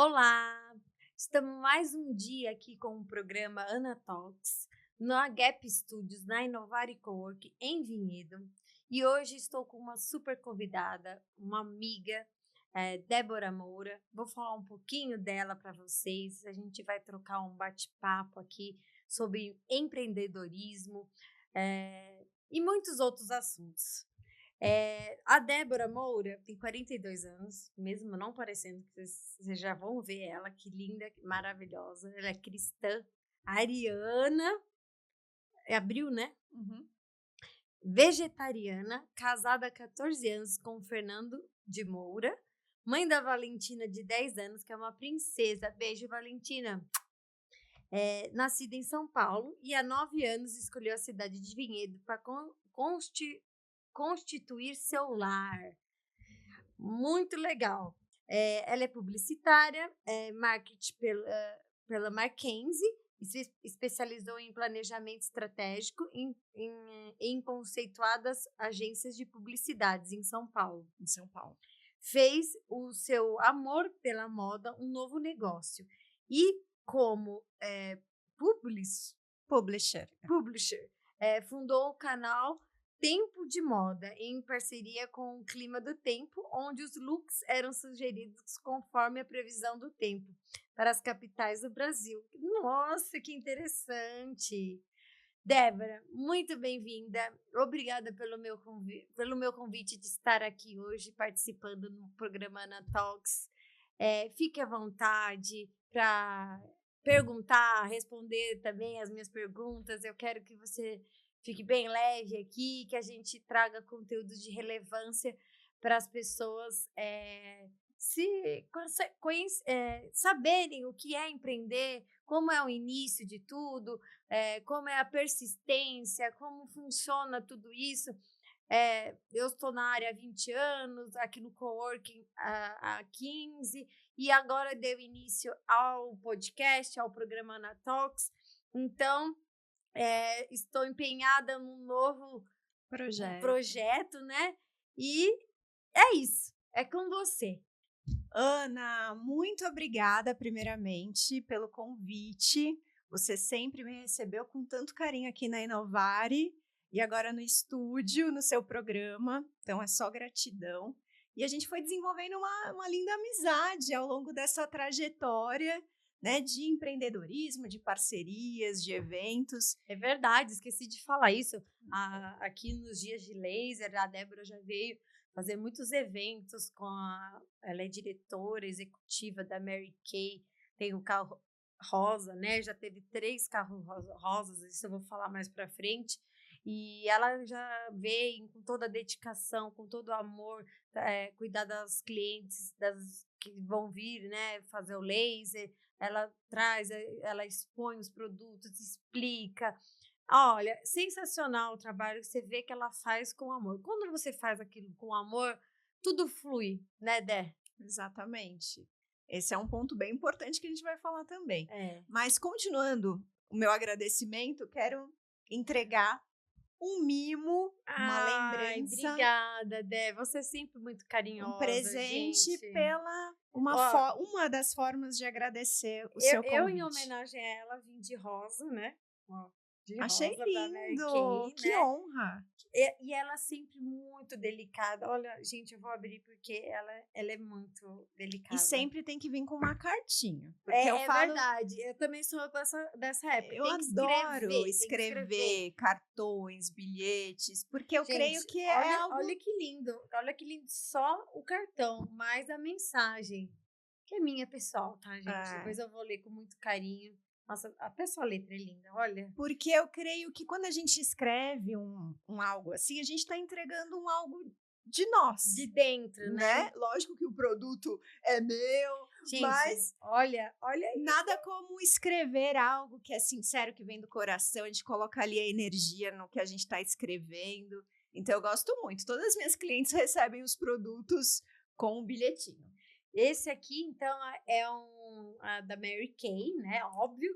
Olá! Estamos mais um dia aqui com o programa Ana Talks, na Gap Studios, na Inovar e Cowork, em Vinhedo. E hoje estou com uma super convidada, uma amiga, Débora Moura. Vou falar um pouquinho dela para vocês. A gente vai trocar um bate-papo aqui sobre empreendedorismo, e muitos outros assuntos. A Débora Moura tem 42 anos, mesmo não parecendo, que vocês já vão ver ela, que linda, maravilhosa. Ela é cristã, ariana, é abril, né? Uhum. Vegetariana, casada há 14 anos com o Fernando de Moura, mãe da Valentina, de 10 anos, que é uma princesa. Beijo, Valentina. Nascida em São Paulo e há 9 anos escolheu a cidade de Vinhedo para constituir seu lar. Muito legal. Ela é publicitária, marketing pela Mackenzie, e se especializou em planejamento estratégico em conceituadas agências de publicidades em São Paulo. Em São Paulo. Fez o seu amor pela moda um novo negócio. E como Publisher. publisher, fundou o canal Tempo de Moda, em parceria com o Clima do Tempo, onde os looks eram sugeridos conforme a previsão do tempo para as capitais do Brasil. Nossa, que interessante! Débora, muito bem-vinda. Obrigada pelo meu convite de estar aqui hoje participando no programa Ana Talks. Fique à vontade para perguntar, responder também as minhas perguntas. Eu quero que você fique bem leve aqui, que a gente traga conteúdos de relevância para as pessoas saberem o que é empreender, como é o início de tudo, como é a persistência, como funciona tudo isso. Eu estou na área há 20 anos, aqui no Coworking há 15, e agora deu início ao podcast, ao programa Ana Talks. Então, estou empenhada num novo projeto, né? E é isso, é com você. Ana, muito obrigada, primeiramente, pelo convite. Você sempre me recebeu com tanto carinho aqui na Inovare e agora no estúdio, no seu programa. Então, é só gratidão. E a gente foi desenvolvendo uma linda amizade ao longo dessa trajetória, né, de empreendedorismo, de parcerias, de eventos. É verdade, esqueci de falar isso. Aqui nos dias de laser, a Débora já veio fazer muitos eventos ela é diretora executiva da Mary Kay, tem o carro rosa, né? Já teve 3 carros rosas, isso eu vou falar mais para frente. E ela já veio com toda a dedicação, com todo o amor, cuidar das clientes, das que vão vir, né? Fazer o laser. Ela traz, ela expõe os produtos, explica. Olha, sensacional o trabalho, você vê que ela faz com amor. Quando você faz aquilo com amor, tudo flui, né, Dé? Exatamente. Esse é um ponto bem importante que a gente vai falar também. É. Mas, continuando o meu agradecimento, quero entregar um mimo, uma Ai, lembrança, obrigada, Dé. Você é sempre muito um carinhosa, presente gente. pela Ó, uma das formas de agradecer o eu, seu eu, em convite. homenagem a ela, vim de rosa, né? Ó, de Achei rosa da Mary lindo! Kay, Que né? honra! E ela sempre muito delicada. Olha, gente, eu vou abrir porque ela é muito E delicada. sempre tem que vir com uma cartinha, porque eu É falo, verdade. Eu também sou dessa época. eu Tem que adoro escrever, tem que escrever. escrever cartões, bilhetes, porque eu creio Gente, que é olha, algo. olha que lindo. Olha que lindo. Só o cartão, mais a mensagem, que é minha pessoal, tá, gente? É, Depois eu vou ler com muito carinho. Nossa, até sua letra é linda, olha. porque eu creio que quando a gente escreve um algo assim, a gente está entregando um algo de De nós, dentro, né? né? Lógico que o produto é meu, Gente, mas olha isso. nada como escrever algo que é sincero, que vem do coração, a gente coloca ali a energia no que a gente está escrevendo. Então eu gosto muito. Todas as minhas clientes recebem os produtos com um bilhetinho. Esse aqui, então, da Mary Kay, né? Óbvio.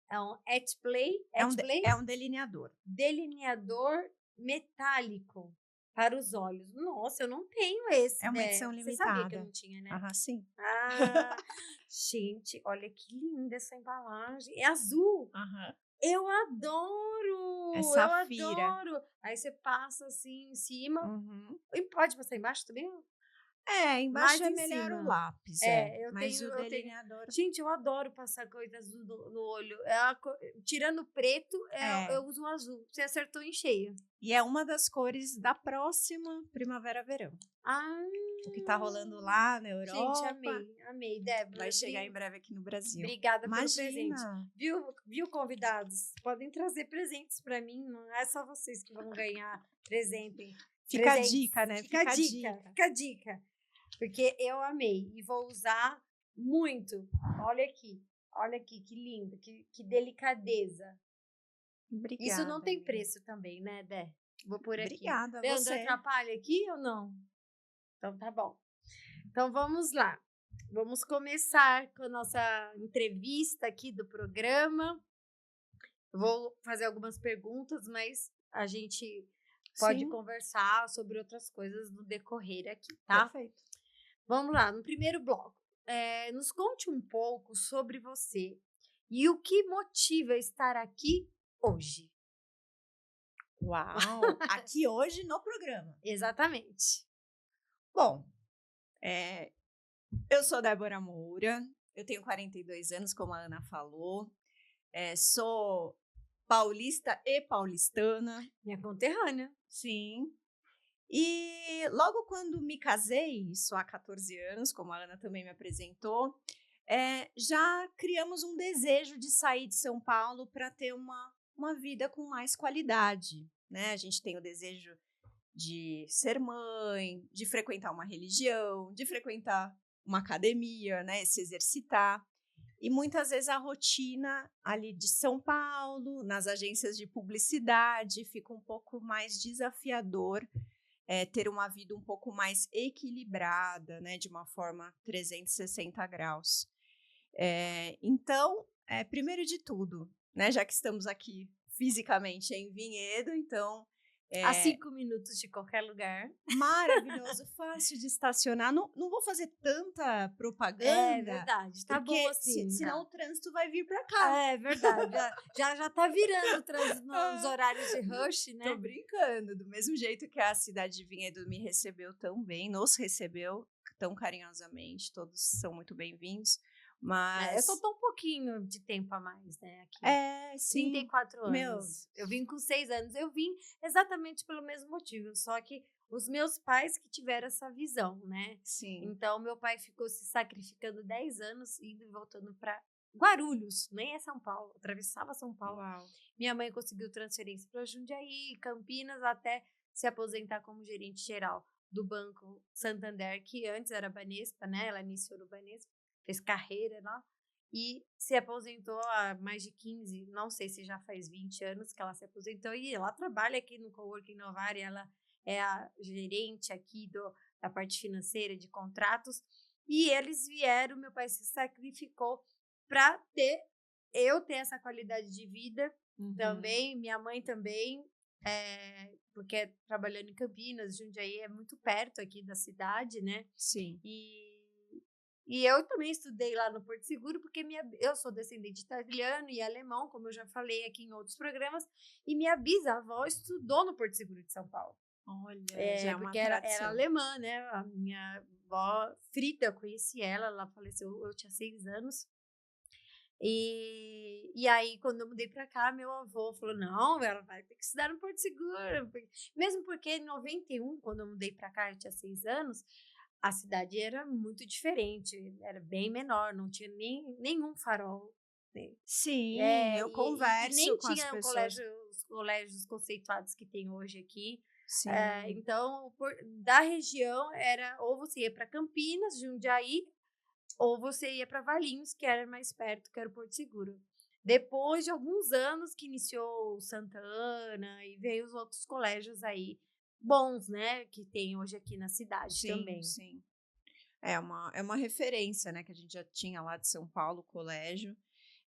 É um at play É um delineador. delineador metálico. para os olhos. Nossa, eu não tenho esse, É uma né? edição Você sabia que eu limitada. não tinha, né? Ah, sim. Ah, gente, olha que linda essa embalagem. É azul. Aham. Eu É adoro, eu safira. adoro. Aí você passa assim em cima. Uhum. E pode passar embaixo também? É, embaixo Mais é em melhor o cima. lápis, É, eu mas tenho, o eu tenho. delineador Gente, eu adoro passar coisas no olho. Tirando o preto, é. eu uso o azul. Você acertou em cheio. E é uma das cores da próxima primavera-verão. Ah, O que tá rolando lá na gente, Europa amei, amei, Débora. vai chegar em breve aqui no Brasil. Obrigada pelo presente. Imagina! Viu, convidados? Podem trazer presentes para mim, não é só vocês que vão ganhar presente. Fica a Presentes. dica, né? Fica a dica, fica a dica. Porque eu amei e vou usar muito. Olha aqui, que lindo, que delicadeza. Obrigada. Isso não tem amiga. preço também, né, Dé? Vou por aqui. Obrigada a Leandro, você. atrapalha aqui ou não? Então tá bom. Então vamos lá. Vamos começar com a nossa entrevista aqui do programa. Vou fazer algumas perguntas, mas a gente pode Sim, conversar sobre outras coisas no decorrer aqui, tá? perfeito. Vamos lá, no primeiro bloco. Nos conte um pouco sobre você e o que motiva estar aqui hoje. Uau! Aqui hoje no programa. Exatamente. Bom, eu sou Débora Moura, eu tenho 42 anos, como a Ana falou. Sou paulista e paulistana, Minha conterrânea. sim. E logo quando me casei, isso há 14 anos, como a Ana também me apresentou, já criamos um desejo de sair de São Paulo para ter uma vida com mais qualidade, né? A gente tem o desejo de ser mãe, de frequentar uma religião, de frequentar uma academia, né? Se exercitar. E muitas vezes a rotina ali de São Paulo, nas agências de publicidade, fica um pouco mais desafiador ter uma vida um pouco mais equilibrada, né, de uma forma 360 graus. Então, primeiro de tudo, né, já que estamos aqui fisicamente em Vinhedo, então A 5 minutos de qualquer lugar. maravilhoso, fácil de estacionar. Não, não vou fazer tanta propaganda. É verdade, tá porque bom assim. senão o trânsito vai vir para cá. É verdade, já tá virando o trânsito nos horários de rush, né? Tô brincando, do mesmo jeito que a cidade de Vinhedo me recebeu tão bem, nos recebeu tão carinhosamente, todos são muito bem-vindos, mas... eu só tô um pouquinho de tempo a mais, né, aqui. Sim. 34 anos. Meu... Eu vim com 6 anos, eu vim exatamente pelo mesmo motivo, só que os meus pais que tiveram essa visão, né? Sim. Então, meu pai ficou se sacrificando 10 anos, indo e voltando para Guarulhos, nem é São Paulo, atravessava São Paulo. Uau. Minha mãe conseguiu transferência para Jundiaí, Campinas, até se aposentar como gerente geral do Banco Santander, que antes era Banespa, né? Ela iniciou no Banespa, fez carreira lá e se aposentou há mais de 15, não sei se já faz 20 anos que ela se aposentou, e ela trabalha aqui no Coworking Novari, ela é a gerente aqui da parte financeira de contratos, e eles vieram, meu pai se sacrificou para eu ter essa qualidade de vida também, minha mãe também, porque trabalhando em Campinas, Jundiaí é muito perto aqui da cidade, né? Sim. E eu também estudei lá no Porto Seguro, porque eu sou descendente italiano e alemão, como eu já falei aqui em outros programas, e minha bisavó estudou no Porto Seguro de São Paulo. Olha, já é uma porque era tradição. alemã, né? A minha avó Frida, eu conheci ela faleceu, eu tinha 6 anos. E aí, quando eu mudei pra cá, meu avô falou, não, ela vai ter que estudar no Porto Seguro. Mesmo porque em 91, quando eu mudei pra cá, eu tinha 6 anos, a cidade era muito diferente, era bem menor, não tinha nenhum farol. Né? Sim, eu E converso nem com as tinha pessoas. os colégios conceituados que tem hoje aqui. Sim. Então, da região, era ou você ia para Campinas, Jundiaí, ou você ia para Valinhos, que era mais perto, que era o Porto Seguro. Depois de alguns anos que iniciou o Santana e veio os outros colégios aí bons, né, que tem hoje aqui na cidade também. Sim. É uma referência, né, que a gente já tinha lá de São Paulo, o colégio.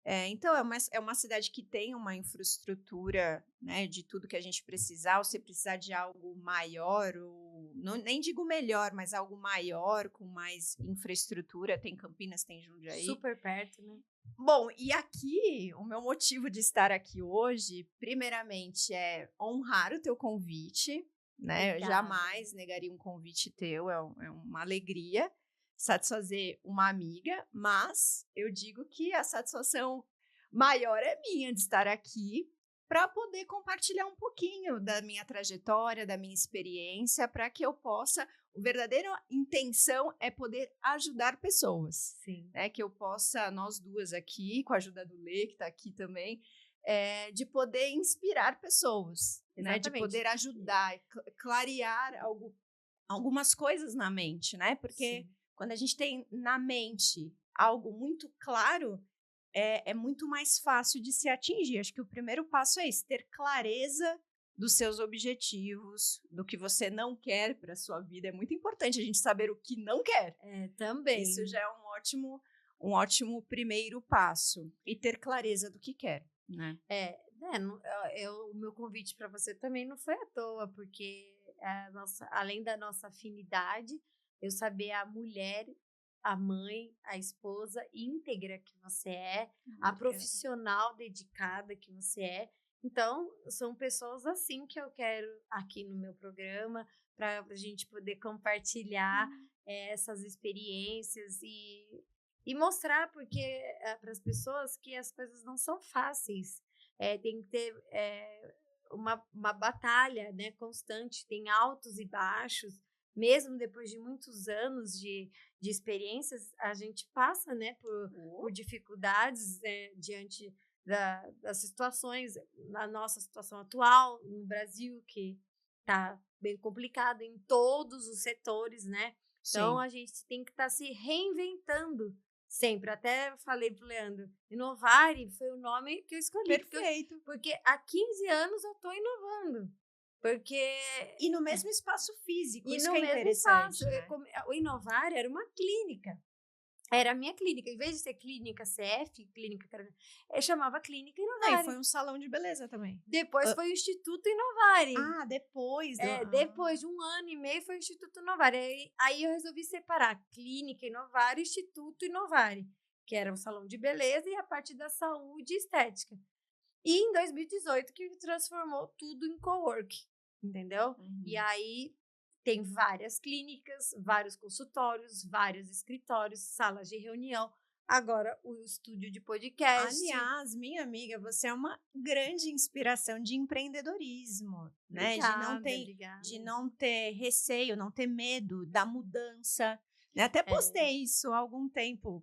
Então, é uma cidade que tem uma infraestrutura, né, de tudo que a gente precisar. Ou se precisar de algo maior, ou não, nem digo melhor, mas algo maior, com mais infraestrutura, tem Campinas, tem Jundiaí. Super perto, né? Bom, e aqui, o meu motivo de estar aqui hoje, primeiramente, é honrar o teu convite, né? Eu Obrigada. jamais negaria um convite teu, é uma alegria satisfazer uma amiga, mas eu digo que a satisfação maior é minha de estar aqui para poder compartilhar um pouquinho da minha trajetória, da minha experiência, para que eu possa. A verdadeira intenção é poder ajudar pessoas. Sim. Né, que eu possa, nós duas aqui, com a ajuda do Lê, que está aqui também, de poder inspirar pessoas, né, de poder ajudar, clarear algumas coisas na mente, né? Porque quando a gente tem na mente algo muito claro, é muito mais fácil de se atingir. Acho que o primeiro passo é esse, ter clareza dos seus objetivos, do que você não quer para a sua vida. É muito importante a gente saber o que não quer. Também. Isso já é um ótimo primeiro passo. E ter clareza do que quer, né? O meu convite para você também não foi à toa, porque além da nossa afinidade, eu saber a mulher, a mãe, a esposa íntegra que você é, a profissional dedicada que você é. Então, são pessoas assim que eu quero aqui no meu programa, para a gente poder compartilhar essas experiências e mostrar para as pessoas que as coisas não são fáceis. Tem que ter uma batalha, né, constante, tem altos e baixos. Mesmo depois de muitos anos de experiências, a gente passa, né, por dificuldades diante das situações, na nossa situação atual no Brasil, que está bem complicado em todos os setores, né? Então, a gente tem que estar se reinventando sempre. Até falei para o Leandro, Inovare foi o nome que eu escolhi. Perfeito. Porque há 15 anos eu estou inovando. E no mesmo espaço físico, e isso no que é mesmo interessante. espaço. Né? O Inovare era uma clínica. Era a minha clínica. Em vez de ser clínica CF, chamava Clínica Inovare. E foi um salão de beleza também. Depois foi o Instituto Inovare. Depois. Depois de 1 ano e meio foi o Instituto Inovare. Aí eu resolvi separar Clínica Inovare e Instituto Inovare, que era o salão de beleza e a parte da saúde e estética. E em 2018 que transformou tudo em cowork, entendeu? E aí tem várias clínicas, vários consultórios, vários escritórios, salas de reunião. Agora, o estúdio de podcast. Aliás, minha amiga, você é uma grande inspiração de empreendedorismo, né? De não ter receio, não ter medo da mudança. Né? Até postei isso há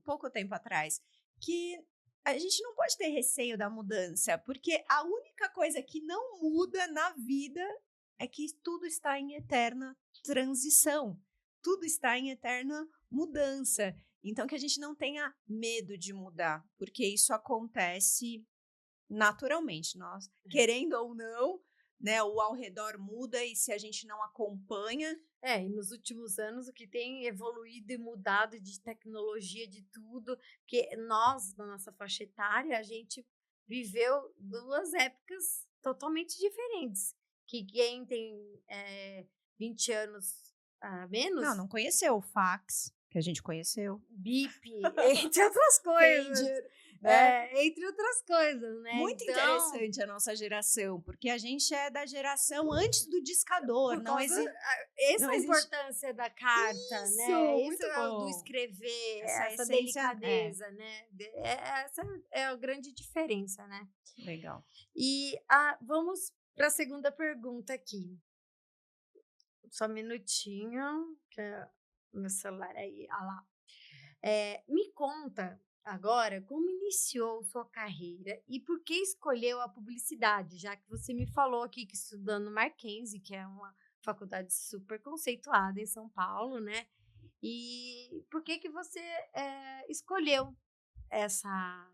pouco tempo atrás, que a gente não pode ter receio da mudança, porque a única coisa que não muda na vida é que tudo está em eterna transição, tudo está em eterna mudança. Então, que a gente não tenha medo de mudar, porque isso acontece naturalmente. Nós, querendo ou não, né, o ao redor muda e se a gente não acompanha... E nos últimos anos o que tem evoluído e mudado de tecnologia, de tudo, que nós, na nossa faixa etária, a gente viveu 2 épocas totalmente diferentes. Que quem tem 20 anos a menos... Não conheceu o fax, que a gente conheceu. Bip, entre outras coisas. Entre outras coisas, né? Muito interessante a nossa geração, porque a gente é da geração antes do discador. Essa é a importância da carta, isso, né? Muito bom. Do escrever, essa delicadeza, né? Essa é a grande diferença, né? Legal. E vamos para a segunda pergunta aqui. Só um minutinho, que meu celular aí, lá. Me conta agora como iniciou sua carreira e por que escolheu a publicidade, já que você me falou aqui que estudando no Mackenzie, que é uma faculdade super conceituada em São Paulo, né? E por que você escolheu essa...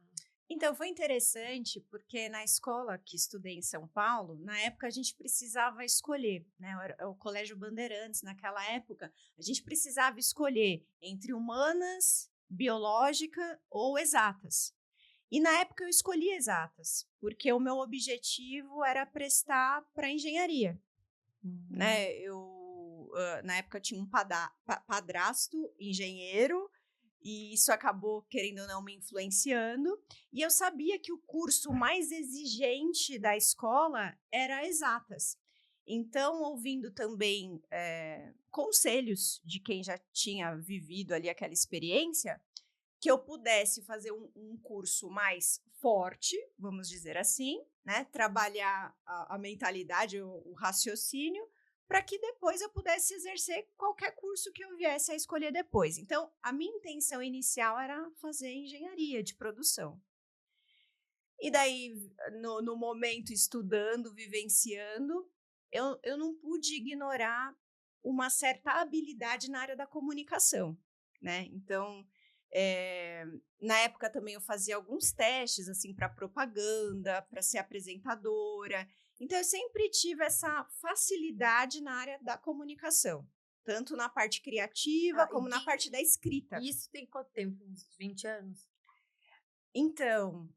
Então, foi interessante porque na escola que estudei em São Paulo, na época a gente precisava escolher, né? O Colégio Bandeirantes, naquela época, a gente precisava escolher entre humanas, biológica ou exatas. E na época eu escolhi exatas, porque o meu objetivo era prestar para engenharia, né? Na época tinha um padrasto engenheiro, e isso acabou, querendo ou não, me influenciando. E eu sabia que o curso mais exigente da escola era exatas. Então, ouvindo também conselhos de quem já tinha vivido ali aquela experiência, que eu pudesse fazer um curso mais forte, vamos dizer assim, né? Trabalhar a mentalidade, o raciocínio, para que depois eu pudesse exercer qualquer curso que eu viesse a escolher depois. Então, a minha intenção inicial era fazer engenharia de produção. E daí, no momento, estudando, vivenciando, eu não pude ignorar uma certa habilidade na área da comunicação, né? Então, na época também eu fazia alguns testes assim para propaganda, para ser apresentadora. Então eu sempre tive essa facilidade na área da comunicação, tanto na parte criativa como na parte da escrita. E isso tem quanto tempo? Uns 20 anos? Então,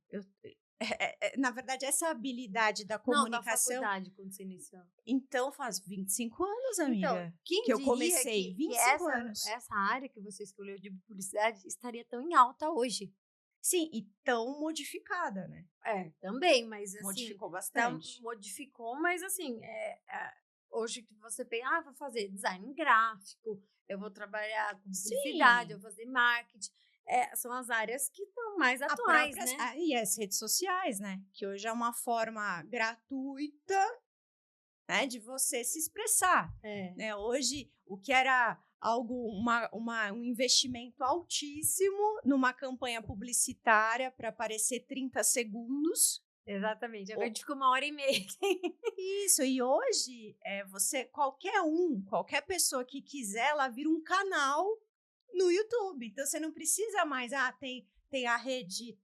na verdade, essa habilidade da Não, da comunicação. faculdade, quando você iniciou. Então, faz 25 anos, Então, amiga, quem que eu diria comecei. 25 anos. essa área que você escolheu de publicidade estaria tão em alta hoje? Sim, e tão modificada, né? Também, mas assim... Modificou bastante. Modificou, mas assim, hoje que você pensa, vou fazer design gráfico, eu vou trabalhar com publicidade, eu vou fazer marketing. São as áreas que estão mais atuais, né? E as redes sociais, né? Que hoje é uma forma gratuita, né, de você se expressar. Né? Hoje, o que era um investimento altíssimo numa campanha publicitária para aparecer 30 segundos. Exatamente, agora a gente fica 1h30. Isso, e hoje, qualquer pessoa que quiser, ela vira um canal no YouTube. Então, você não precisa mais, tem a rede,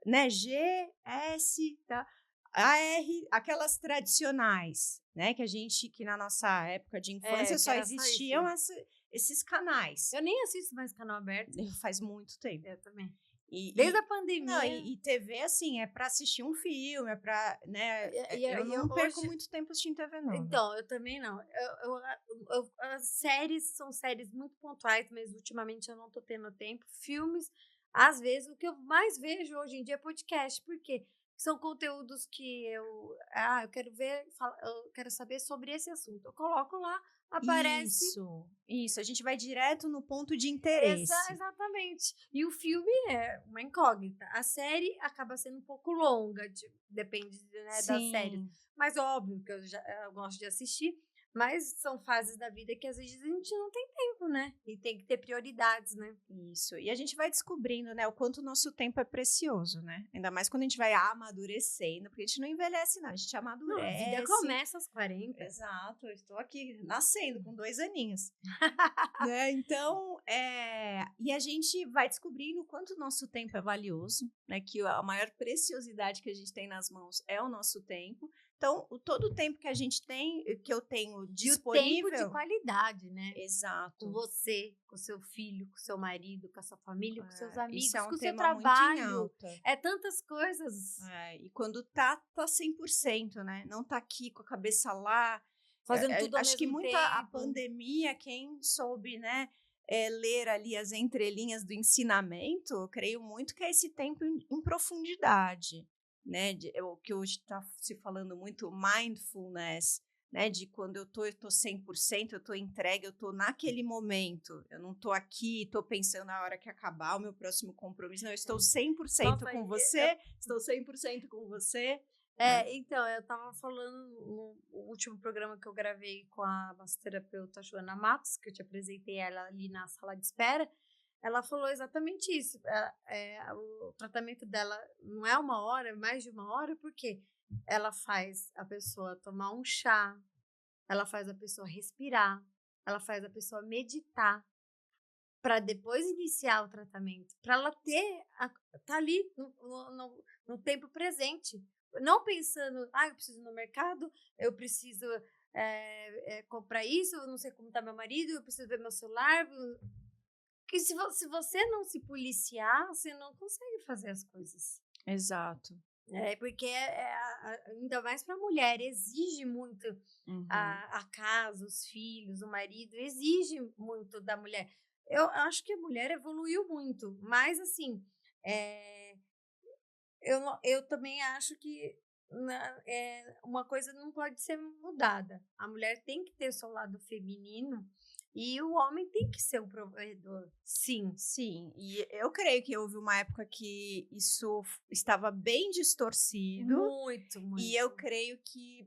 né, G, S, tá? AR, aquelas tradicionais, né, que na nossa época de infância só existiam esses canais. Eu nem assisto mais canal aberto. Faz muito tempo. Eu também. Desde a pandemia. Não, e TV, assim, é para assistir um filme, é para, né, eu não perco muito tempo assistindo TV, não. Então, eu também não. As séries são séries muito pontuais, mas ultimamente eu não tô tendo tempo. Filmes, às vezes, o que eu mais vejo hoje em dia é podcast, porque são conteúdos que eu quero ver, eu quero saber sobre esse assunto. Eu coloco lá, aparece. Isso, a gente vai direto no ponto de interesse. Exatamente. E o filme é uma incógnita. A série acaba sendo um pouco longa, depende, né, da série. Mas óbvio que eu gosto de assistir. Mas são fases da vida que às vezes a gente não tem tempo, né? E tem que ter prioridades, né? Isso. E a gente vai descobrindo, né, o quanto o nosso tempo é precioso, né? Ainda mais quando a gente vai amadurecendo, porque a gente não envelhece, não, a gente amadurece. Não, a vida começa aos 40. Exato, eu estou aqui nascendo com 2 aninhos. Né? Então, e a gente vai descobrindo o quanto o nosso tempo é valioso, né? Que a maior preciosidade que a gente tem nas mãos é o nosso tempo. Então, todo o tempo que a gente tem, que eu tenho disponível... E o tempo de qualidade, né? Exato. Com você, com seu filho, com seu marido, com a sua família, com seus amigos, isso é um com o seu tema trabalho. Muito em alta. É tantas coisas. E quando tá 100%, né? Não tá aqui com a cabeça lá. Fazendo tudo ao acho mesmo que muito tempo. a pandemia, quem soube, né? Ler ali as entrelinhas do ensinamento, eu creio muito que é esse tempo em profundidade. Né, o que hoje está se falando muito, mindfulness, né, de quando eu tô 100%, eu tô entregue, eu tô naquele momento, eu não tô aqui, tô pensando na hora que acabar o meu próximo compromisso, não, eu estou 100% com você, estou 100% com você. Então, eu tava falando no último programa que eu gravei com a massoterapeuta Joana Matos, que eu te apresentei ela ali na sala de espera. Ela falou exatamente isso. O tratamento dela não é 1 hora, é mais de 1 hora, porque ela faz a pessoa tomar um chá, ela faz a pessoa respirar, ela faz a pessoa meditar, para depois iniciar o tratamento, para ela tá ali no tempo presente, não pensando, eu preciso ir no mercado, eu preciso comprar isso, eu não sei como tá meu marido, eu preciso ver meu celular. Porque se você não se policiar, você não consegue fazer as coisas. Exato. Porque ainda mais para a mulher, exige muito Uhum. a casa, os filhos, o marido, exige muito da mulher. Eu acho que a mulher evoluiu muito, mas assim, eh, eu também acho que uma coisa não pode ser mudada. A mulher tem que ter seu lado feminino e o homem tem que ser o provedor, sim. Sim, e eu creio que houve uma época que isso estava bem distorcido, Muito, e eu muito. creio que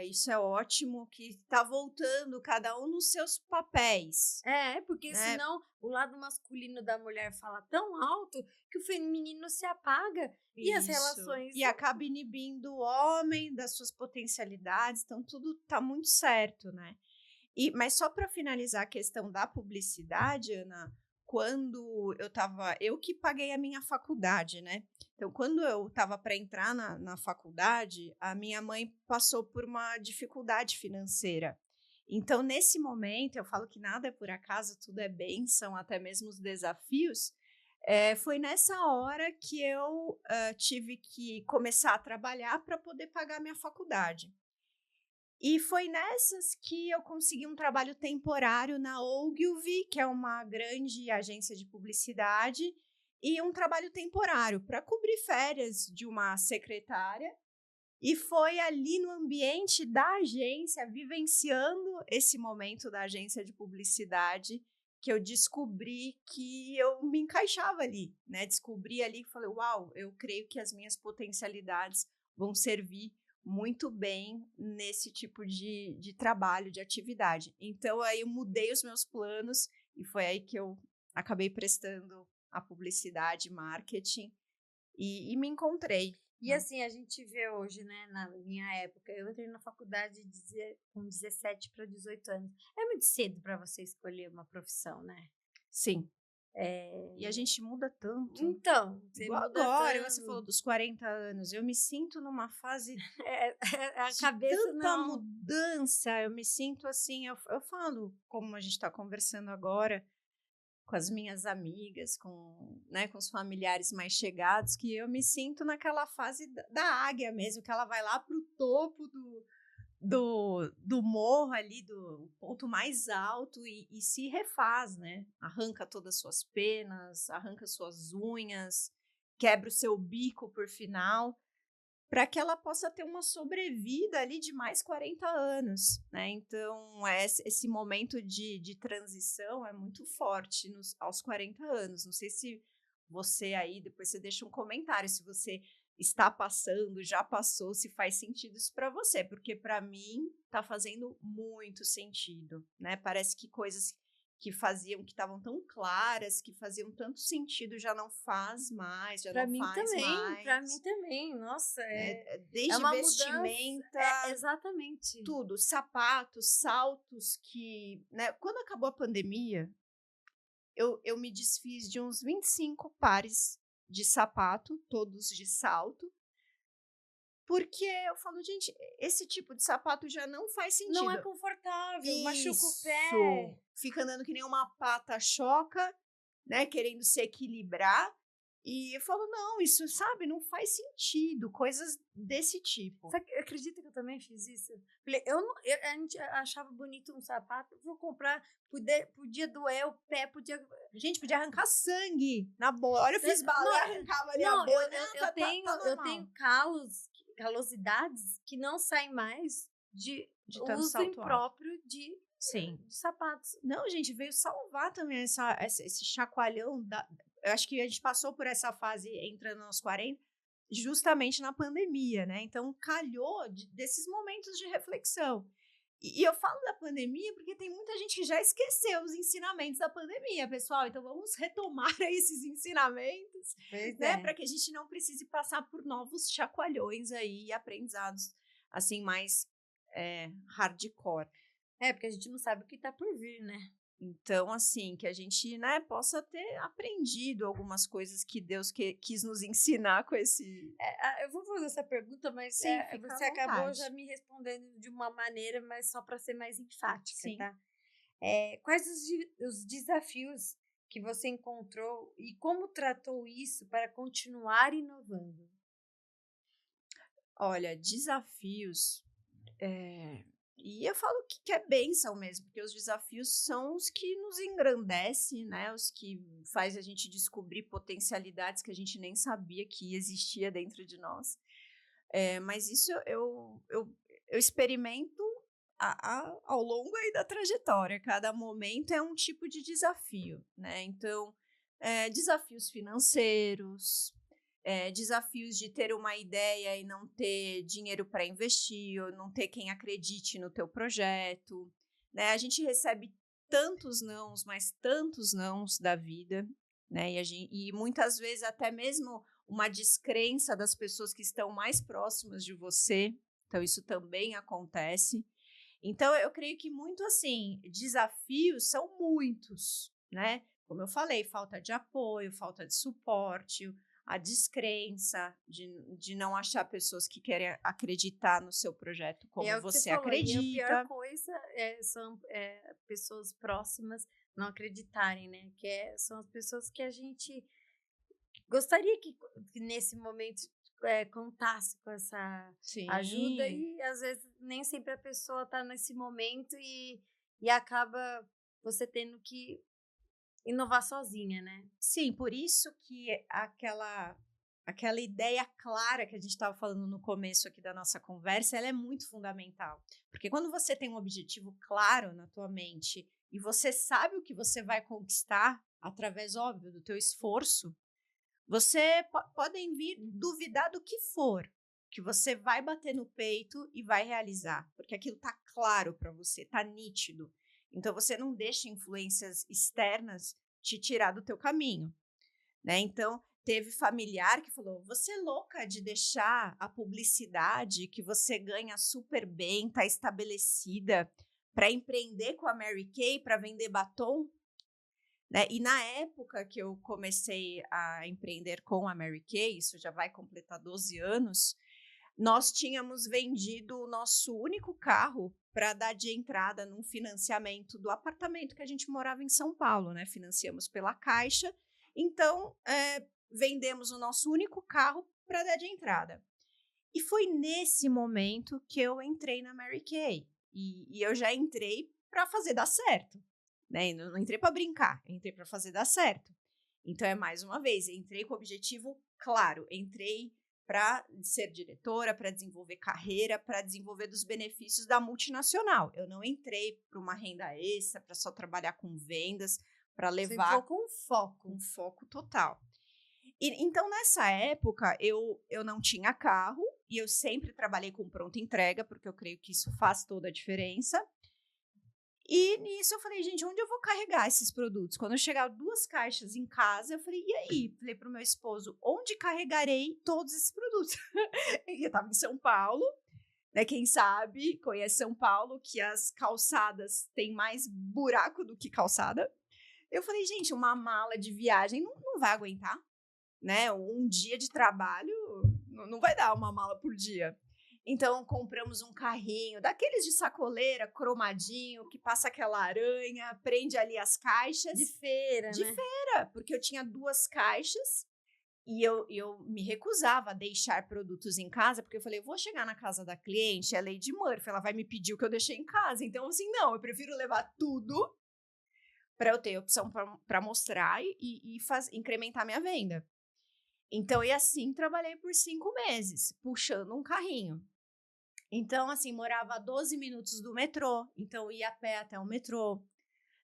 isso é ótimo, que está voltando cada um nos seus papéis, Porque né? senão o lado masculino da mulher fala tão alto que o feminino se apaga e as Isso. relações. E acaba inibindo o homem das suas potencialidades, então tudo está muito certo, né? Mas só para finalizar a questão da publicidade, Ana, quando eu que paguei a minha faculdade, né? Então, quando eu estava para entrar na faculdade, a minha mãe passou por uma dificuldade financeira. Então, nesse momento, eu falo que nada é por acaso, tudo é bênção, até mesmo os desafios. Foi nessa hora que eu tive que começar a trabalhar para poder pagar minha faculdade. E foi nessas que eu consegui um trabalho temporário na Ogilvy, que é uma grande agência de publicidade, e um trabalho temporário para cobrir férias de uma secretária. E foi ali no ambiente da agência, vivenciando esse momento da agência de publicidade, que eu descobri que eu me encaixava ali, né? Descobri ali e falei, uau, eu creio que as minhas potencialidades vão servir muito bem nesse tipo de trabalho, de atividade. Então, aí eu mudei os meus planos e foi aí que eu acabei prestando a publicidade, marketing e me encontrei, E né? assim, a gente vê hoje, né, na minha época, eu entrei na faculdade com 17 para 18 anos. É muito cedo para você escolher uma profissão, né? Sim. E a É, gente muda tanto. então, você Igual muda agora, igual você falou tanto. dos 40 anos, eu me sinto numa fase A de cabeça tanta não. mudança, eu me sinto assim, eu falo, como a gente está conversando agora, com as minhas amigas, com os familiares mais chegados, que eu me sinto naquela fase da águia mesmo, que ela vai lá para o topo do morro ali, do ponto mais alto e se refaz, né? Arranca todas as suas penas, arranca suas unhas, quebra o seu bico por final, para que ela possa ter uma sobrevida ali de mais 40 anos, né? Então, esse momento de transição é muito forte aos 40 anos. Não sei se você aí, depois você deixa um comentário, se você está passando, já passou, se faz sentido isso para você, porque para mim está fazendo muito sentido, né? Parece que coisas que estavam tão claras, que faziam tanto sentido, já não faz mais, já Para não mim faz também, para mim mais, também. Nossa, né? é Desde uma mudança. vestimenta, Exatamente. tudo, sapatos, saltos que, né? Quando acabou a pandemia, eu me desfiz de uns 25 pares de sapato, todos de salto, porque eu falo, gente, esse tipo de sapato já não faz Não é sentido. confortável, machuca o Isso! pé. Fica andando que nem uma pata-choca, né? Querendo se equilibrar. E eu falo, não, isso, sabe, não faz sentido. Coisas desse tipo. Você acredita que eu também fiz isso? Falei, a gente achava bonito um sapato, vou comprar, podia doer o pé, podia. Gente, podia arrancar sangue na boa. Olha, eu fiz bala, Não, eu arrancava ali a não, boa. Não, tá eu normal. tenho calosidades que não saem mais de De tanto uso salto alto. impróprio Sim. de sapatos. Não, gente, veio salvar também esse chacoalhão. Eu acho que a gente passou por essa fase entrando nos 40, justamente na pandemia, né? Então, calhou desses momentos de reflexão. E eu falo da pandemia porque tem muita gente que já esqueceu os ensinamentos da pandemia, pessoal. Então, vamos retomar aí esses ensinamentos, Pois né? é. Para que a gente não precise passar por novos chacoalhões aí e aprendizados, assim, mais hardcore. Porque a gente não sabe o que tá por vir, né? Então, assim, que a gente, né, possa ter aprendido algumas coisas que Deus quis nos ensinar com esse. Eu vou fazer essa pergunta, mas Sim, fica à você acabou já vontade. me respondendo de uma maneira, mas só para ser mais enfática, Sim. tá? Quais os desafios que você encontrou e como tratou isso para continuar inovando? Olha, desafios, e eu falo que é bênção mesmo, porque os desafios são os que nos engrandecem, né, os que faz a gente descobrir potencialidades que a gente nem sabia que existia dentro de nós. Mas isso eu experimento ao longo aí da trajetória, cada momento é um tipo de desafio, né, então, desafios financeiros, desafios de ter uma ideia e não ter dinheiro para investir, ou não ter quem acredite no teu projeto, né. A gente recebe tantos nãos, mas tantos nãos da vida, né, e muitas vezes até mesmo uma descrença das pessoas que estão mais próximas de você, então isso também acontece. Então eu creio que muito assim, desafios são muitos, né, como eu falei, falta de apoio, falta de suporte, a descrença de não achar pessoas que querem acreditar no seu projeto É como o que você você falou, e a pior acredita. coisa são pessoas próximas não acreditarem, né? São as pessoas que a gente gostaria que nesse momento contasse com essa ajuda Sim. e às vezes nem sempre a pessoa está nesse momento e acaba você tendo que inovar sozinha, né? Sim, por isso que aquela ideia clara que a gente estava falando no começo aqui da nossa conversa, ela é muito fundamental. Porque quando você tem um objetivo claro na tua mente e você sabe o que você vai conquistar através, óbvio, do teu esforço, você podem vir duvidar do que for, que você vai bater no peito e vai realizar, porque aquilo tá claro para você, tá nítido. Então você não deixa influências externas te tirar do teu caminho, né? Então teve familiar que falou: "Você é louca de deixar a publicidade que você ganha super bem, tá estabelecida, para empreender com a Mary Kay, para vender batom?" Né? E na época que eu comecei a empreender com a Mary Kay, isso já vai completar 12 anos, nós tínhamos vendido o nosso único carro para dar de entrada num financiamento do apartamento que a gente morava em São Paulo, né? Financiamos pela Caixa, então vendemos o nosso único carro para dar de entrada. E foi nesse momento que eu entrei na Mary Kay. E eu já entrei para fazer dar certo, né? E não entrei para brincar, entrei para fazer dar certo. Então é mais uma vez, entrei com o objetivo claro, entrei para ser diretora, para desenvolver carreira, para desenvolver dos benefícios da multinacional. Eu não entrei para uma renda extra, para só trabalhar com vendas, para Você entrou levar com foco. um foco total. Então, nessa época, eu não tinha carro e eu sempre trabalhei com pronta entrega, porque eu creio que isso faz toda a diferença. E nisso eu falei: "Gente, onde eu vou carregar esses produtos?" Quando eu chegar 2 caixas em casa, eu falei: "E aí?" Falei para o meu esposo: "Onde carregarei todos esses produtos?" E eu estava em São Paulo, né, quem sabe conhece São Paulo, que as calçadas têm mais buraco do que calçada. Eu falei: "Gente, uma mala de viagem não vai aguentar, né, um dia de trabalho não vai dar uma mala por dia." Então compramos um carrinho, daqueles de sacoleira, cromadinho, que passa aquela aranha, prende ali as De caixas. feira, De né? feira, porque eu tinha 2 caixas e eu me recusava a deixar produtos em casa, porque eu falei: "Eu vou chegar na casa da cliente, é Lady Murphy, ela vai me pedir o que eu deixei em casa, então assim, não, eu prefiro levar tudo para eu ter opção para mostrar incrementar minha venda." Então, e assim trabalhei por 5 meses, puxando um carrinho. Então, assim, morava a 12 minutos do metrô, então eu ia a pé até o metrô.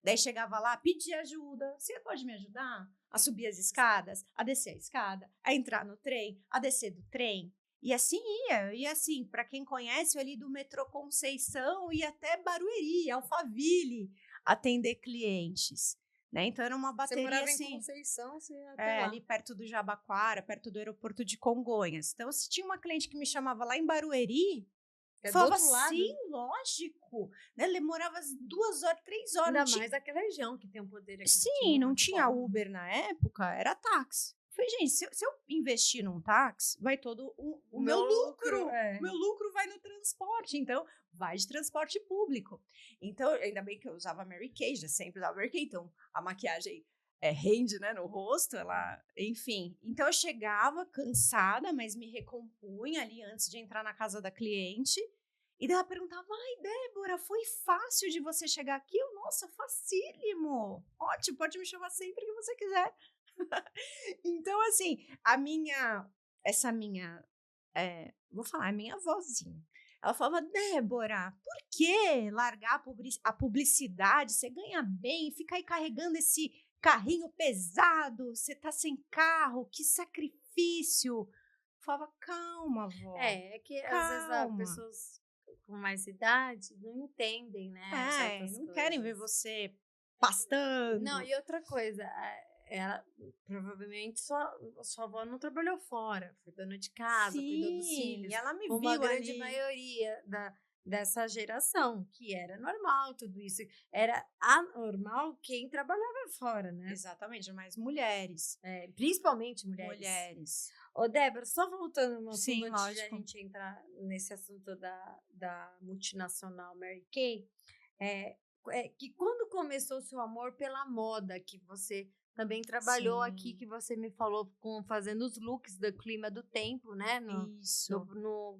Daí chegava lá, pedia ajuda. "Você pode me ajudar a subir as escadas, a descer a escada, a entrar no trem, a descer do trem?" E assim ia. E assim, para quem conhece, eu ali do metrô Conceição ia até Barueri, Alphaville, atender clientes, né? Então era uma Você bateria morava em assim, Conceição, você ia até lá. ali perto do Jabaquara, perto do aeroporto de Congonhas. Então, se tinha uma cliente que me chamava lá em Barueri, É do falava: outro "Sim, lado. lógico." Né? Demorava 2 horas, 3 horas. Não Ainda tinha. mais aquela região que tem um poder Sim, aquisitivo não muito tinha bom. Uber na época, era táxi. Falei: "Gente, se eu investir num táxi, vai todo o O meu meu lucro, lucro. O meu lucro vai no transporte, então vai de transporte público." Então, ainda bem que eu usava Mary Kay, já sempre usava Mary Kay, então a maquiagem rende, né, no rosto, ela, enfim. Então eu chegava cansada, mas me recompunha ali antes de entrar na casa da cliente. E daí ela perguntava: ai, Débora, foi fácil de você chegar aqui? Eu, nossa, facílimo. Ótimo, pode me chamar sempre que você quiser. Então, assim, essa minha, vou falar, a minha vozinha. Ela falava: Débora, por que largar a publicidade? Você ganha bem, fica aí carregando esse carrinho pesado, você tá sem carro, que sacrifício. Eu falava: calma, vó, É que às vezes as calma. pessoas com mais idade não entendem, né, certas Não querem ver coisas. você Não, pastando. e outra coisa, ela provavelmente sua avó não trabalhou fora, foi dona de casa, cuidou dos Sim, e filhos, ela me como a viu grande ali. maioria dessa geração, que era normal tudo isso. Era anormal quem trabalhava fora, né? Exatamente, mas mulheres. Principalmente mulheres. Mulheres. Ô, Débora, só voltando no assunto Sim, antes de a lógico. gente entrar nesse assunto da multinacional Mary Kay, é, que quando começou o seu amor pela moda, que você também trabalhou aqui, Sim, que você me falou fazendo os looks do Clima do Tempo, né? isso,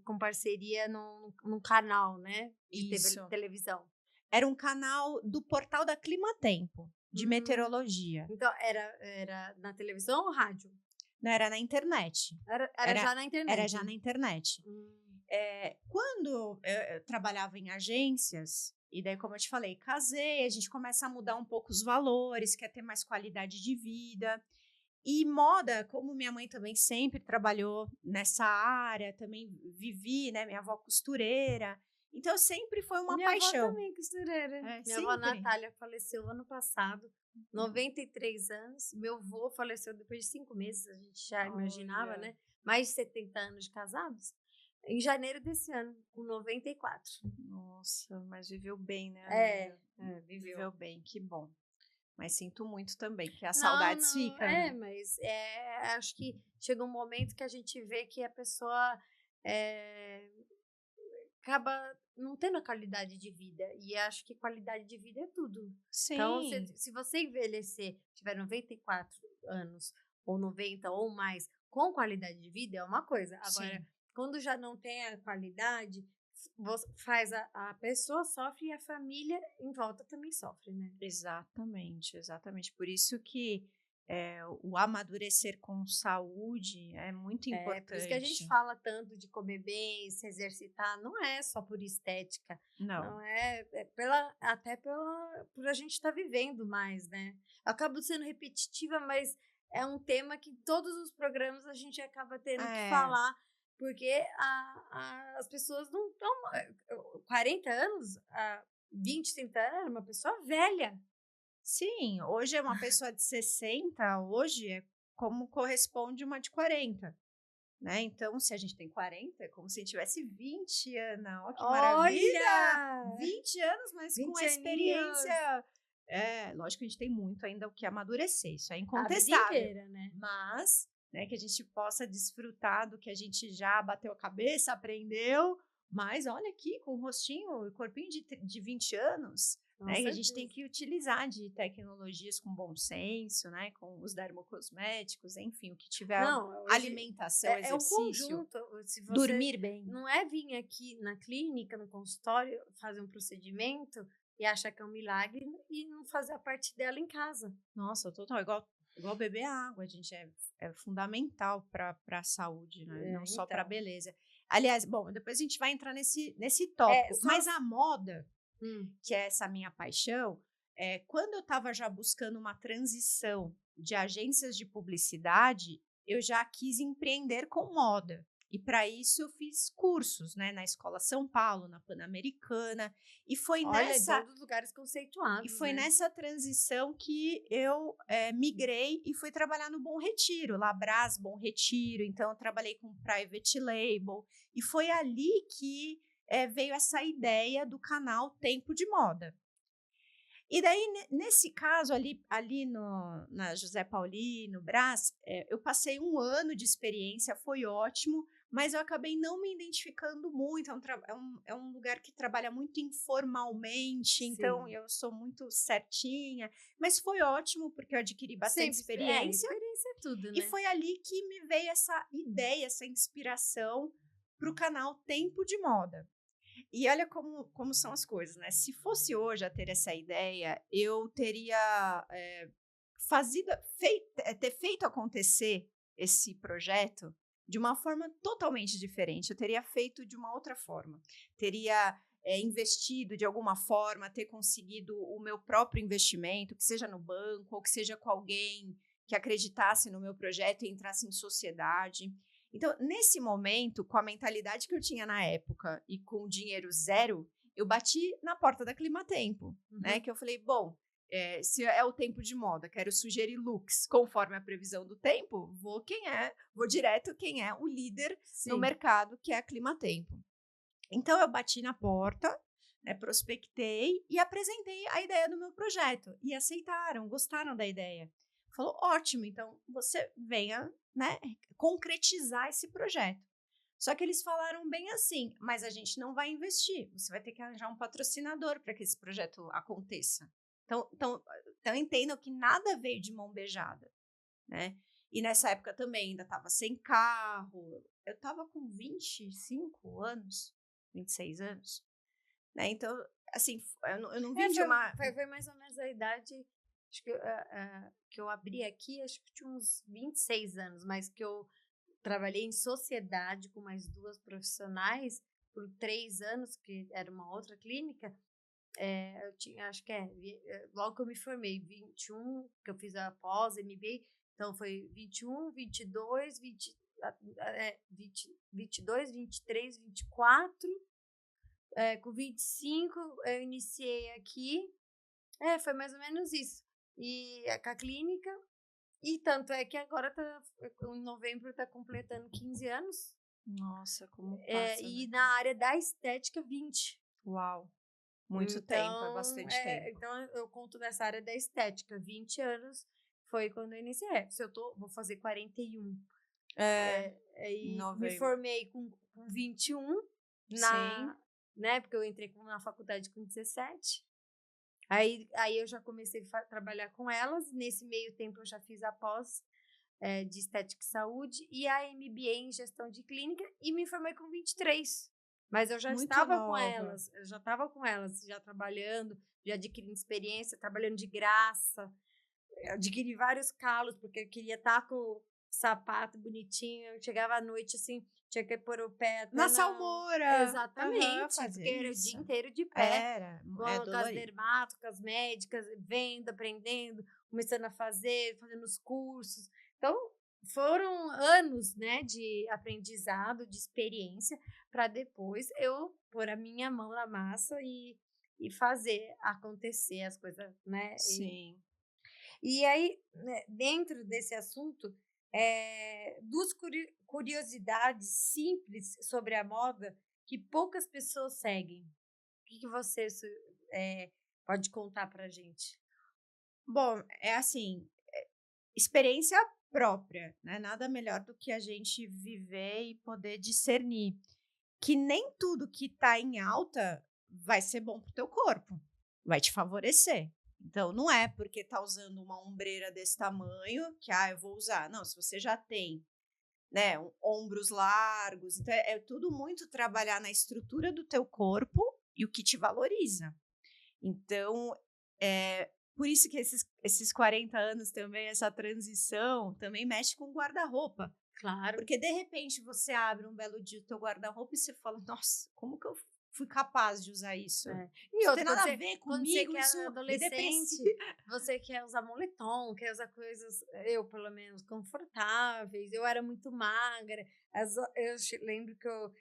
Com parceria no canal, né? De isso. televisão. Era um canal do portal da Climatempo, de Hum, meteorologia. então, era na televisão ou rádio? Não era na internet. Era Era, já na era internet. já na internet. Hum. Quando eu trabalhava em agências, e daí, como eu te falei, casei, a gente começa a mudar um pouco os valores, quer ter mais qualidade de vida. E moda, como minha mãe também sempre trabalhou nessa área, também vivi, né? Minha avó costureira. Então, sempre foi uma Minha avó paixão. também, costureira. Minha avó Sempre. Natália faleceu ano passado, 93 anos. Meu avô faleceu depois de 5 meses, a gente já imaginava, Olha, né? Mais de 70 anos de casados. Em janeiro desse ano, com 94. nossa, mas viveu bem, né, amiga? Viveu. Viveu bem, que bom. Mas sinto muito também, que a Não, saudade não, fica, né? mas acho que chega um momento que a gente vê que a pessoa é, acaba não tendo a qualidade de vida. E acho que qualidade de vida é tudo. Então, Sim, se você envelhecer, tiver 94 anos, ou 90 ou mais, com qualidade de vida, é uma coisa. Agora, sim. quando já não tem a qualidade, faz a pessoa sofre e a família em volta também sofre, né? Exatamente, exatamente. Por isso que o amadurecer com saúde é muito Por isso que a gente importante. fala tanto de comer bem, se exercitar, não é só por estética, Não, não até por a gente estar vivendo mais, né? Eu acabo sendo repetitiva, mas é um tema que todos os programas a gente acaba tendo que é, falar, porque as pessoas não estão. 40 anos, 20, 30 anos, era uma pessoa velha. sim, hoje é uma pessoa de 60, hoje é como corresponde uma de 40, né? Então, se a gente tem 40, é como se a gente tivesse 20 anos. Ó, que maravilha! Olha! 20 anos, mas com 20 a aninhos! experiência. Lógico que a gente tem muito ainda o que amadurecer, isso é A vida incontestável. inteira, né? Mas, né, que a gente possa desfrutar do que a gente já bateu a cabeça, aprendeu. Mas olha aqui, com o rostinho e corpinho de 20 anos, Com né? E a gente tem certeza. que utilizar de tecnologias com bom senso, né? Com os dermocosméticos, enfim, o que tiver Não, hoje alimentação, é um exercício, conjunto. Se você dormir bem. não é vir aqui na clínica, no consultório, fazer um procedimento e achar que é um milagre e não fazer a parte dela em casa. Nossa, total, igual beber água, gente, é fundamental para a saúde, né? Não só para a Então. beleza. Aliás, bom, depois a gente vai entrar nesse É, tópico, só. mas a moda, Hum. que é essa minha paixão, quando eu estava já buscando uma transição de agências de publicidade, eu já quis empreender com moda. E para isso eu fiz cursos, né, na Escola São Paulo, na Pan-Americana, e foi Olha, em nessa todos os lugares e conceituados, foi né? nessa transição que eu migrei e fui trabalhar no Bom Retiro, Labras Bom Retiro. Então, eu trabalhei com private label. E foi ali que veio essa ideia do canal Tempo de Moda. E daí, nesse caso, ali na José Paulino, Brás, eu passei um ano de experiência, foi ótimo, mas eu acabei não me identificando muito. É um lugar que trabalha muito informalmente, então Sim. eu sou muito certinha. Mas foi ótimo, porque eu adquiri bastante Sempre, experiência. experiência é tudo, E né? foi ali que me veio essa ideia, essa inspiração para o canal Tempo de Moda. E olha como são as coisas, né? Se fosse hoje a ter essa ideia, eu teria ter feito acontecer esse projeto de uma forma totalmente diferente. Eu teria feito de uma outra forma. Teria investido de alguma forma, ter conseguido o meu próprio investimento, que seja no banco ou que seja com alguém que acreditasse no meu projeto e entrasse em sociedade. Então, nesse momento, com a mentalidade que eu tinha na época e com o dinheiro zero, eu bati na porta da Climatempo, né? Que eu falei, bom, se é o tempo de moda, quero sugerir looks conforme a previsão do tempo, vou direto quem é o líder no mercado, que é a Climatempo. Então, eu bati na porta, né, prospectei e apresentei a ideia do meu projeto. E aceitaram, gostaram da ideia. Falou, ótimo, então você venha, né, concretizar esse projeto. Só que eles falaram bem assim, mas a gente não vai investir, você vai ter que arranjar um patrocinador para que esse projeto aconteça. Então entendam que nada veio de mão beijada, né? E nessa época também ainda estava sem carro, eu estava com 25 anos, 26 anos, né? Então, assim, eu não vim de uma... Foi mais ou menos a idade, acho que eu abri aqui, acho que tinha uns 26 anos, mas que eu trabalhei em sociedade com mais 2 profissionais por 3 anos, que era uma outra clínica. Eu tinha, acho que logo que eu me formei, 21, que eu fiz a pós-MBA, então foi 21, 22, 22, 23, 24, com 25 eu iniciei aqui, foi mais ou menos isso, e com a clínica, e tanto é que agora em novembro tá completando 15 anos, Nossa, como passa, e né? na área da estética 20. Uau, muito tempo, é bastante tempo. Então eu conto nessa área da estética, 20 anos foi quando eu iniciei. Vou fazer 41. Em E me novembro. formei com 21, Sim. né, porque eu entrei na faculdade com 17. Aí eu já comecei a trabalhar com elas, nesse meio tempo eu já fiz a pós de estética e saúde e a MBA em gestão de clínica e me formei com 23. Mas eu já Muito estava com nova. elas, já trabalhando, já adquirindo experiência, trabalhando de graça, adquiri vários calos, porque eu queria estar com o sapato bonitinho, eu chegava à noite assim, tinha que pôr o pé até Na salmoura. Exatamente, porque era o dia inteiro de pé, com as dermato, com as médicas, vendo, aprendendo, começando a fazendo os cursos. Então, foram anos, né, de aprendizado, de experiência, para depois eu pôr a minha mão na massa e fazer acontecer as coisas, né? Sim. E aí, né, dentro desse assunto, duas curiosidades simples sobre a moda que poucas pessoas seguem. O que você pode contar pra gente? Bom, é assim, experiência própria, né? Nada melhor do que a gente viver e poder discernir que nem tudo que tá em alta vai ser bom pro teu corpo, vai te favorecer. Então, não é porque tá usando uma ombreira desse tamanho que, eu vou usar. Não, se você já tem, né, ombros largos, então é tudo muito trabalhar na estrutura do teu corpo e o que te valoriza. Então, por isso que esses 40 anos também, essa transição, também mexe com guarda-roupa. Claro. Porque, de repente, você abre um belo dia o teu guarda-roupa e você fala, nossa, como que eu fui capaz de usar isso? E não tem nada a ver comigo, quando você quer adolescente, você quer usar moletom, quer usar coisas, eu pelo menos, confortáveis. Eu era muito magra. Eu lembro que eu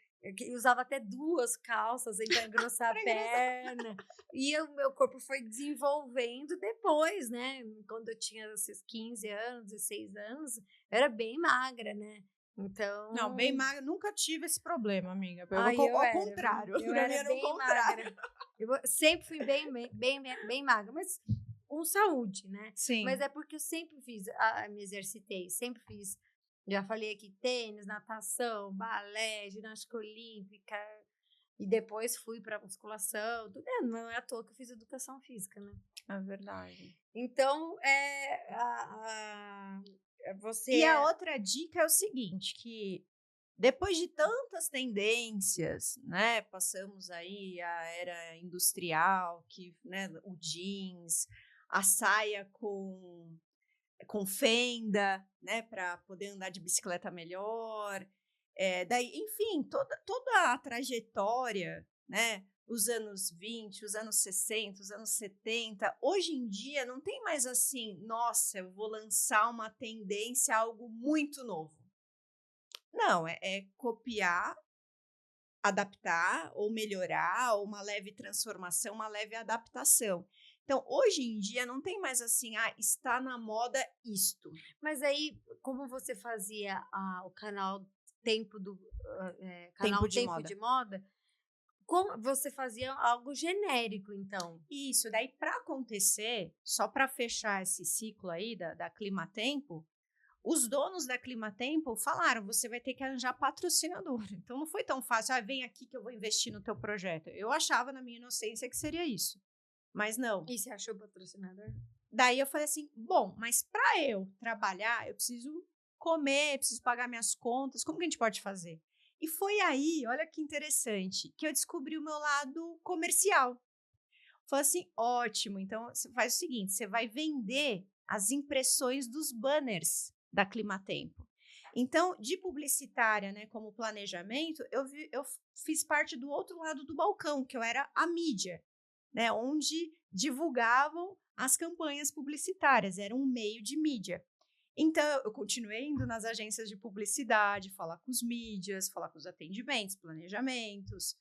usava até 2 calças para engrossar a perna. E o meu corpo foi desenvolvendo depois, né? Quando eu tinha esses 15 anos, 16 anos, eu era bem magra, né? Então... Não, bem magra, nunca tive esse problema, amiga. Ao contrário. Eu era bem magra. Eu sempre fui bem magra, mas com saúde, né? Sim. Mas é porque eu sempre me exercitei, sempre fiz Já falei aqui, tênis, natação, balé, ginástica olímpica, e depois fui para musculação, tudo. Não é à toa que eu fiz educação física, né? É verdade. Então, você E a outra dica é o seguinte, que depois de tantas tendências, né, passamos aí a era industrial, que, né, o jeans, a saia com fenda, né, para poder andar de bicicleta melhor, daí, enfim, toda a trajetória, né, os anos 20, os anos 60, os anos 70, hoje em dia não tem mais assim, nossa, eu vou lançar uma tendência, algo muito novo. Não, é copiar, adaptar ou melhorar, ou uma leve transformação, uma leve adaptação. Então, hoje em dia, não tem mais assim, está na moda isto. Mas aí, como você fazia o canal Tempo canal Tempo de Moda, como você fazia algo genérico, então? Isso, daí para acontecer, só para fechar esse ciclo aí da Climatempo, os donos da Climatempo falaram, você vai ter que arranjar patrocinador. Então não foi tão fácil, vem aqui que eu vou investir no teu projeto. Eu achava na minha inocência que seria isso, mas não. E você achou patrocinador? Daí eu falei assim, bom, mas para eu trabalhar, eu preciso comer, preciso pagar minhas contas, como que a gente pode fazer? E foi aí, olha que interessante, que eu descobri o meu lado comercial. Falei assim, ótimo, então você faz o seguinte, você vai vender as impressões dos banners da Climatempo. Então, de publicitária, né, como planejamento, eu fiz parte do outro lado do balcão, que eu era a mídia, né, onde divulgavam as campanhas publicitárias, era um meio de mídia. Então, eu continuei indo nas agências de publicidade, falar com os mídias, falar com os atendimentos, planejamentos.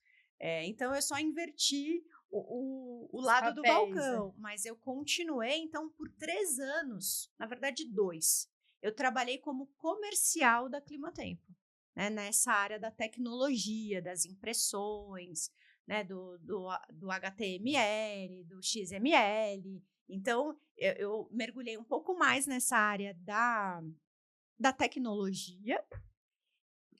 Então, eu só inverti o lado papéis, do balcão, mas eu continuei, então, por 3 anos, na verdade 2. Eu trabalhei como comercial da Climatempo, né, nessa área da tecnologia, das impressões, né, do HTML, do XML. Então, eu mergulhei um pouco mais nessa área da tecnologia,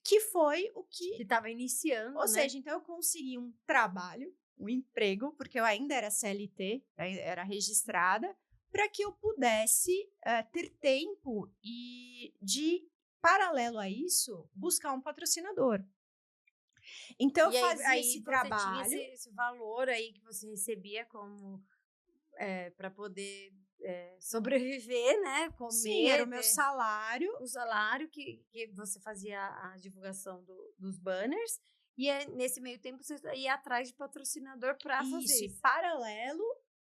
que foi o que estava iniciando, ou né? seja, então eu consegui um trabalho, um emprego, porque eu ainda era CLT, era registrada, para que eu pudesse ter tempo e, de paralelo a isso, buscar um patrocinador. Então, eu fazia esse trabalho. Tinha esse valor aí que você recebia como para poder sobreviver, né? Comer. Sim, era o meu salário. O salário que você fazia a divulgação dos banners. E nesse meio tempo você ia atrás de patrocinador para fazer isso. E paralelo,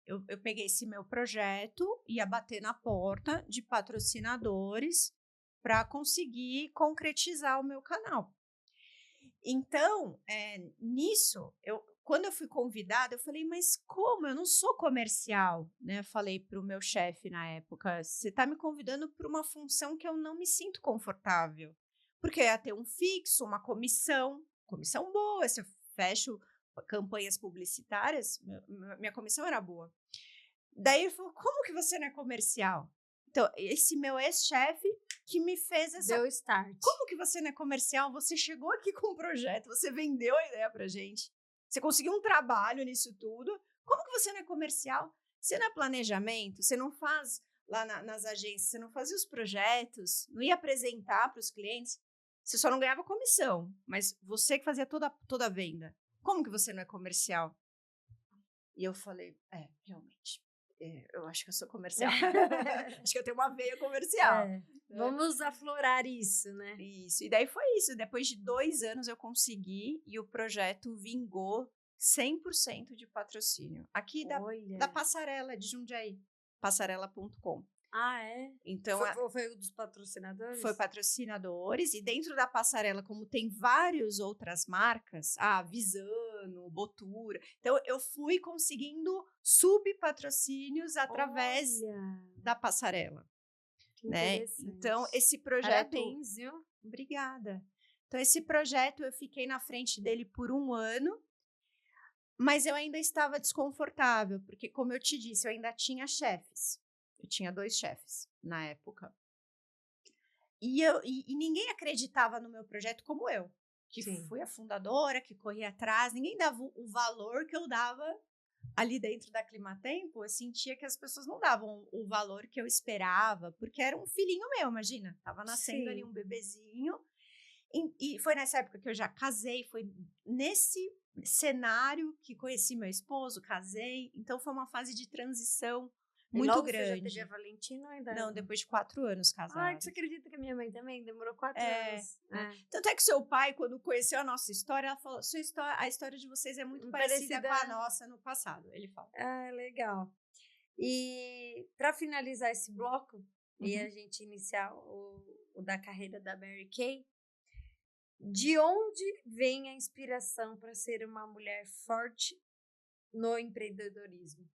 eu peguei esse meu projeto, ia bater na porta de patrocinadores para conseguir concretizar o meu canal. Então, nisso, quando eu fui convidada, eu falei, mas como? Eu não sou comercial, né? Eu falei para o meu chefe na época, você está me convidando para uma função que eu não me sinto confortável. Porque eu ia ter um fixo, uma comissão boa, se eu fecho campanhas publicitárias, minha comissão era boa. Daí ele falou, como que você não é comercial? Então, esse meu ex-chefe que me fez essa... Deu start. Como que você não é comercial? Você chegou aqui com um projeto, você vendeu a ideia pra gente, você conseguiu um trabalho nisso tudo, como que você não é comercial? Você não é planejamento, você não faz lá nas agências, você não fazia os projetos, não ia apresentar para os clientes, você só não ganhava comissão, mas você que fazia toda a venda. Como que você não é comercial? E eu falei, realmente, eu acho que eu sou comercial. Acho que eu tenho uma veia comercial. Vamos aflorar isso, né? Isso. E daí foi isso. Depois de 2 anos eu consegui e o projeto vingou 100% de patrocínio. Aqui da Passarela de Jundiaí. Passarela.com. Ah, é? Então, foi um dos patrocinadores? Foi patrocinadores. E dentro da Passarela, como tem várias outras marcas, Visano, Botura. Então, eu fui conseguindo subpatrocínios através da Passarela. Né? Então, esse projeto... Parabéns, viu? Obrigada. Então, esse projeto, eu fiquei na frente dele por 1 ano, mas eu ainda estava desconfortável, porque, como eu te disse, eu ainda tinha chefes. Eu tinha 2 chefes na época. e ninguém acreditava no meu projeto como eu, que Sim. fui a fundadora, que corri atrás, ninguém dava o valor que eu dava ali dentro da Climatempo. Eu sentia que as pessoas não davam o valor que eu esperava, porque era um filhinho meu, imagina, tava nascendo ali Sim. um bebezinho, e foi nessa época que eu já casei, foi nesse cenário que conheci meu esposo, casei, então foi uma fase de transição E muito logo você já teve a grande. Valentina ou ainda Não, depois de 4 anos Ai, você casados. acredita que a minha mãe também demorou 4 É, anos? né. É. Tanto é que seu pai, quando conheceu a nossa história, ela falou: a história de vocês é muito parecida Parecida. com a nossa no passado", ele fala. Ah, legal. E para finalizar esse bloco e a Uhum. gente iniciar o da carreira da Mary Kay, de onde vem a inspiração para ser uma mulher forte no empreendedorismo?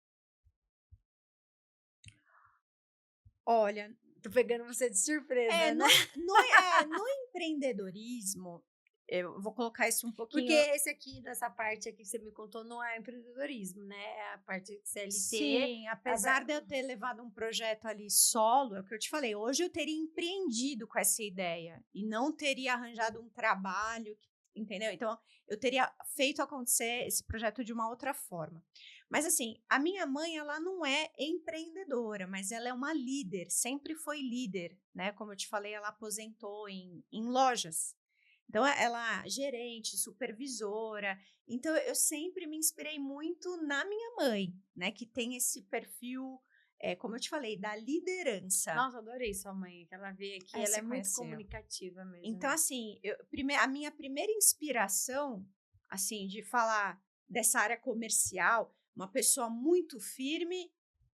Olha, Tô pegando você de surpresa, no né? no empreendedorismo, eu vou colocar isso um Porque pouquinho. esse aqui, dessa parte aqui que você me contou, não é empreendedorismo, né? É a parte CLT. Sim, apesar de eu ter levado um projeto ali solo, é o que eu te falei, hoje eu teria empreendido com essa ideia e não teria arranjado um trabalho, entendeu? Então, eu teria feito acontecer esse projeto de uma outra forma. Mas assim, a minha mãe, ela não é empreendedora, mas ela é uma líder, sempre foi líder, né? Como eu te falei, ela aposentou em lojas. Então, ela é gerente, supervisora. Então, eu sempre me inspirei muito na minha mãe, né? Que tem esse perfil, como eu te falei, da liderança. Nossa, adorei sua mãe, que ela veio aqui, ela Você é muito conheceu. comunicativa Então, mesmo. assim, a minha primeira inspiração, assim, de falar dessa área comercial, uma pessoa muito firme,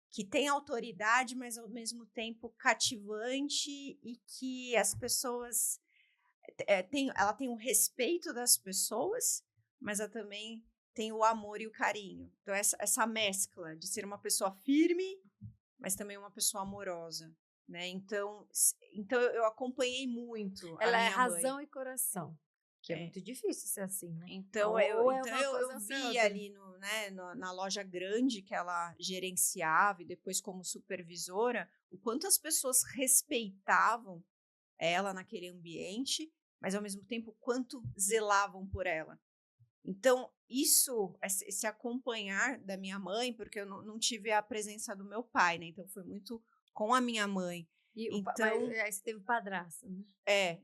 que tem autoridade, mas ao mesmo tempo cativante e que as pessoas ela tem o respeito das pessoas, mas ela também tem o amor e o carinho. Então, essa mescla de ser uma pessoa firme, mas também uma pessoa amorosa, né? Então eu acompanhei muito a Ela é minha mãe. razão e coração, que é É. muito difícil ser assim, né? Então Ou é uma coisa eu ou é vi outra. ali na loja grande que ela gerenciava e depois como supervisora, o quanto as pessoas respeitavam ela naquele ambiente, mas ao mesmo tempo quanto zelavam por ela. Então, esse acompanhar da minha mãe, porque eu não tive a presença do meu pai, né? Então foi muito com a minha mãe. Mas Então, aí você teve padrasto, né?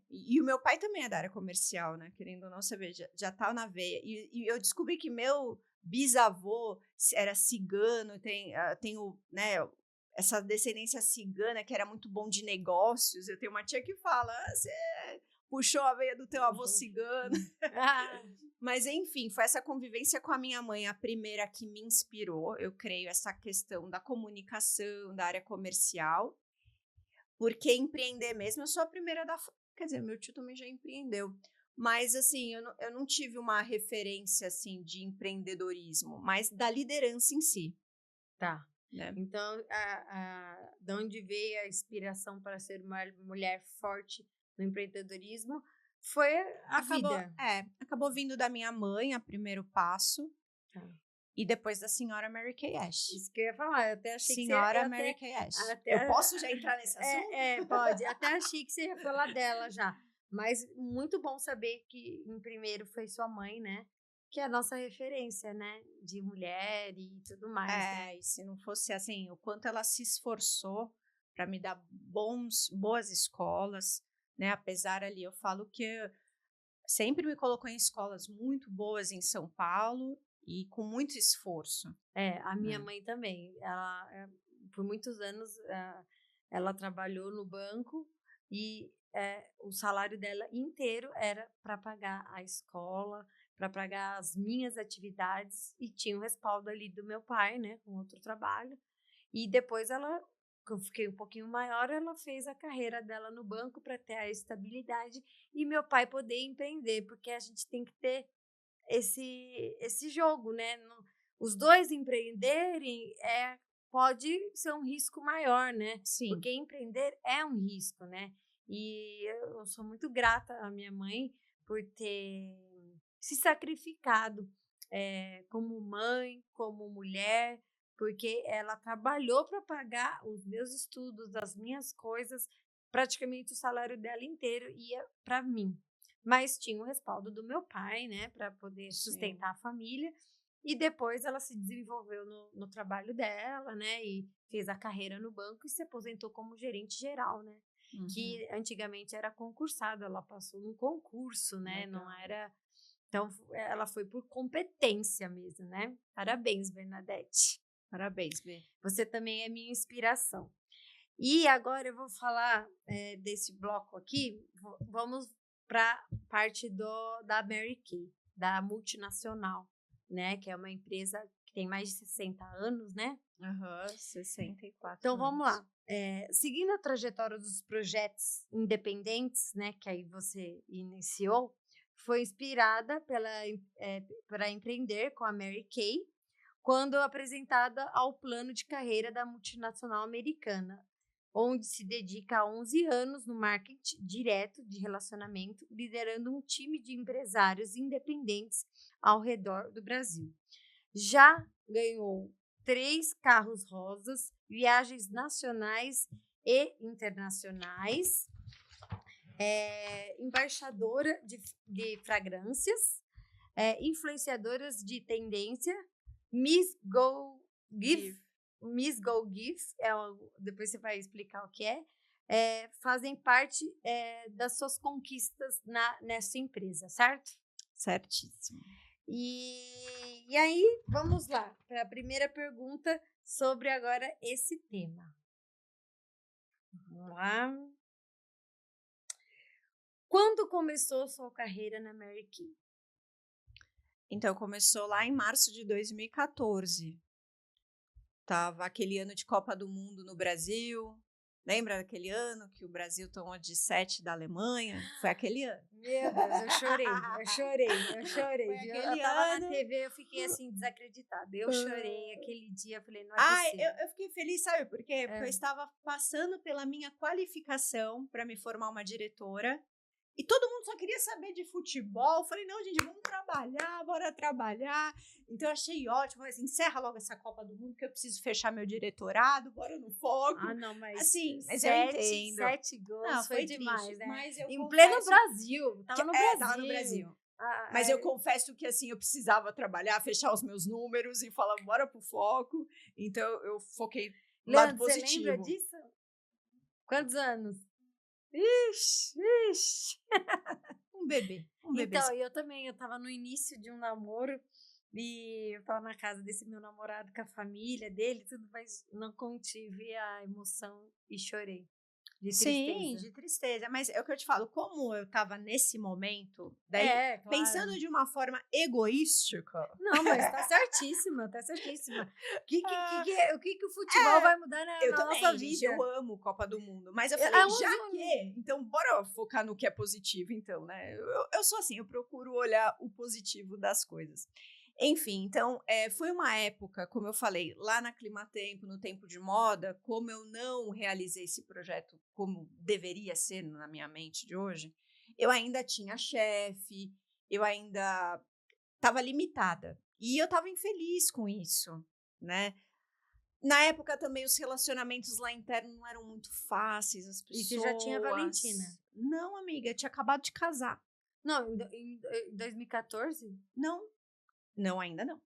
e o meu pai também é da área comercial, né? Querendo ou não, você vê, já tá na veia. E eu descobri que meu bisavô era cigano, tem né, essa descendência cigana que era muito bom de negócios. Eu tenho uma tia que fala: você puxou a veia do teu avô cigano. Ah, Mas, enfim, foi essa convivência com a minha mãe a primeira que me inspirou, eu creio, essa questão da comunicação, da área comercial. Porque empreender mesmo, eu sou a primeira quer dizer, meu tio também já empreendeu. Mas, assim, eu não tive uma referência, assim, de empreendedorismo, mas da liderança em si, tá. né. Então, de onde veio a inspiração para ser uma mulher forte no empreendedorismo foi a vida. Acabou vindo da minha mãe, a primeiro passo, Tá. e depois da senhora Mary Kay Ash. Isso que eu ia falar, eu até achei que você Senhora Mary Kay Ash. Eu até posso já entrar nesse assunto? pode, até achei que você ia falar dela já, mas muito bom saber que em primeiro foi sua mãe, né, que é a nossa referência, né, de mulher e tudo mais, né. E se não fosse assim, o quanto ela se esforçou para me dar boas escolas, né? Apesar ali, eu falo que sempre me colocou em escolas muito boas em São Paulo e com muito esforço, É, a minha né? mãe também, ela, por muitos anos, ela trabalhou no banco e, o salário dela inteiro era para pagar a escola, para pagar as minhas atividades e tinha o respaldo ali do meu pai, né, com outro trabalho. E depois ela, quando eu fiquei um pouquinho maior, ela fez a carreira dela no banco para ter a estabilidade e meu pai poder empreender, porque a gente tem que ter esse jogo, né, os 2 empreenderem, pode ser um risco maior, né, Sim, porque empreender é um risco, né. E eu sou muito grata à minha mãe por ter se sacrificado, como mãe, como mulher, porque ela trabalhou para pagar os meus estudos, as minhas coisas, praticamente o salário dela inteiro ia para mim. Mas tinha o respaldo do meu pai, né, para poder sustentar a família. E depois ela se desenvolveu no trabalho dela, né, e fez a carreira no banco e se aposentou como gerente geral, né, que antigamente era concursado, ela passou num concurso, né, não era... Então, ela foi por competência mesmo, né? Parabéns, Bernadette. Parabéns, Bê. Você também é minha inspiração. E agora eu vou falar desse bloco aqui, vamos para a parte da Mary Kay, da multinacional, né? Que é uma empresa que tem mais de 60 anos, né? 64 Então, anos. vamos lá. Seguindo a trajetória dos projetos independentes, né? Que aí você iniciou, foi inspirada para empreender com a Mary Kay, quando apresentada ao plano de carreira da multinacional americana, onde se dedica há 11 anos no marketing direto de relacionamento, liderando um time de empresários independentes ao redor do Brasil. Já ganhou 3 carros rosas, viagens nacionais e internacionais, embaixadora de fragrâncias, influenciadoras de tendência, Miss Go Give, depois você vai explicar o que fazem parte das suas conquistas nessa empresa, certo? Certíssimo. E aí, vamos lá para a primeira pergunta sobre agora esse tema. Vamos lá. Quando começou sua carreira na Mary Kay? Então, começou lá em março de 2014. Tava aquele ano de Copa do Mundo no Brasil. Lembra daquele ano que o Brasil tomou de 7 da Alemanha? Foi aquele ano. Meu Deus, eu chorei. Foi Viu? aquele Eu tava ano. na TV, eu fiquei assim, desacreditada. Eu chorei aquele dia, eu falei, não é possível. Eu fiquei feliz, sabe por quê? Porque eu estava passando pela minha qualificação para me formar uma diretora. E todo mundo só queria saber de futebol. Eu falei, não, gente, vamos trabalhar, bora trabalhar. Então, eu achei ótimo. Mas encerra logo essa Copa do Mundo, que eu preciso fechar meu diretorado, bora no foco. Ah, não, mas assim, mas 7 gols não, foi demais, triste, né? Mas eu em confesso, pleno Brasil. Tava no Brasil. Tava no Brasil. Mas eu confesso que, assim, eu precisava trabalhar, fechar os meus números e falar, bora pro foco. Então, eu foquei no lado positivo. Você lembra disso? Quantos anos? Ixi. Um bebê. Então, eu também, eu tava no início de um namoro e eu tava na casa desse meu namorado com a família dele, tudo, mas não contive a emoção e chorei. De tristeza. Sim, de tristeza. Mas é o que eu te falo, como eu tava nesse momento, daí claro. Pensando de uma forma egoística. Não, mas tá certíssima, tá certíssima. O que o futebol vai mudar na nossa vida? Gente, eu amo Copa do Mundo, mas eu falei, então bora focar no que é positivo, então, né? Eu sou assim, eu procuro olhar o positivo das coisas. Enfim, então, foi uma época, como eu falei, lá na Climatempo, no Tempo de Moda, como eu não realizei esse projeto como deveria ser na minha mente de hoje, eu ainda tinha chefe, eu ainda estava limitada. E eu estava infeliz com isso, né? Na época também os relacionamentos lá internos não eram muito fáceis, as pessoas... E você já tinha Valentina? Não, amiga, eu tinha acabado de casar. Não, em 2014? Não, ainda não.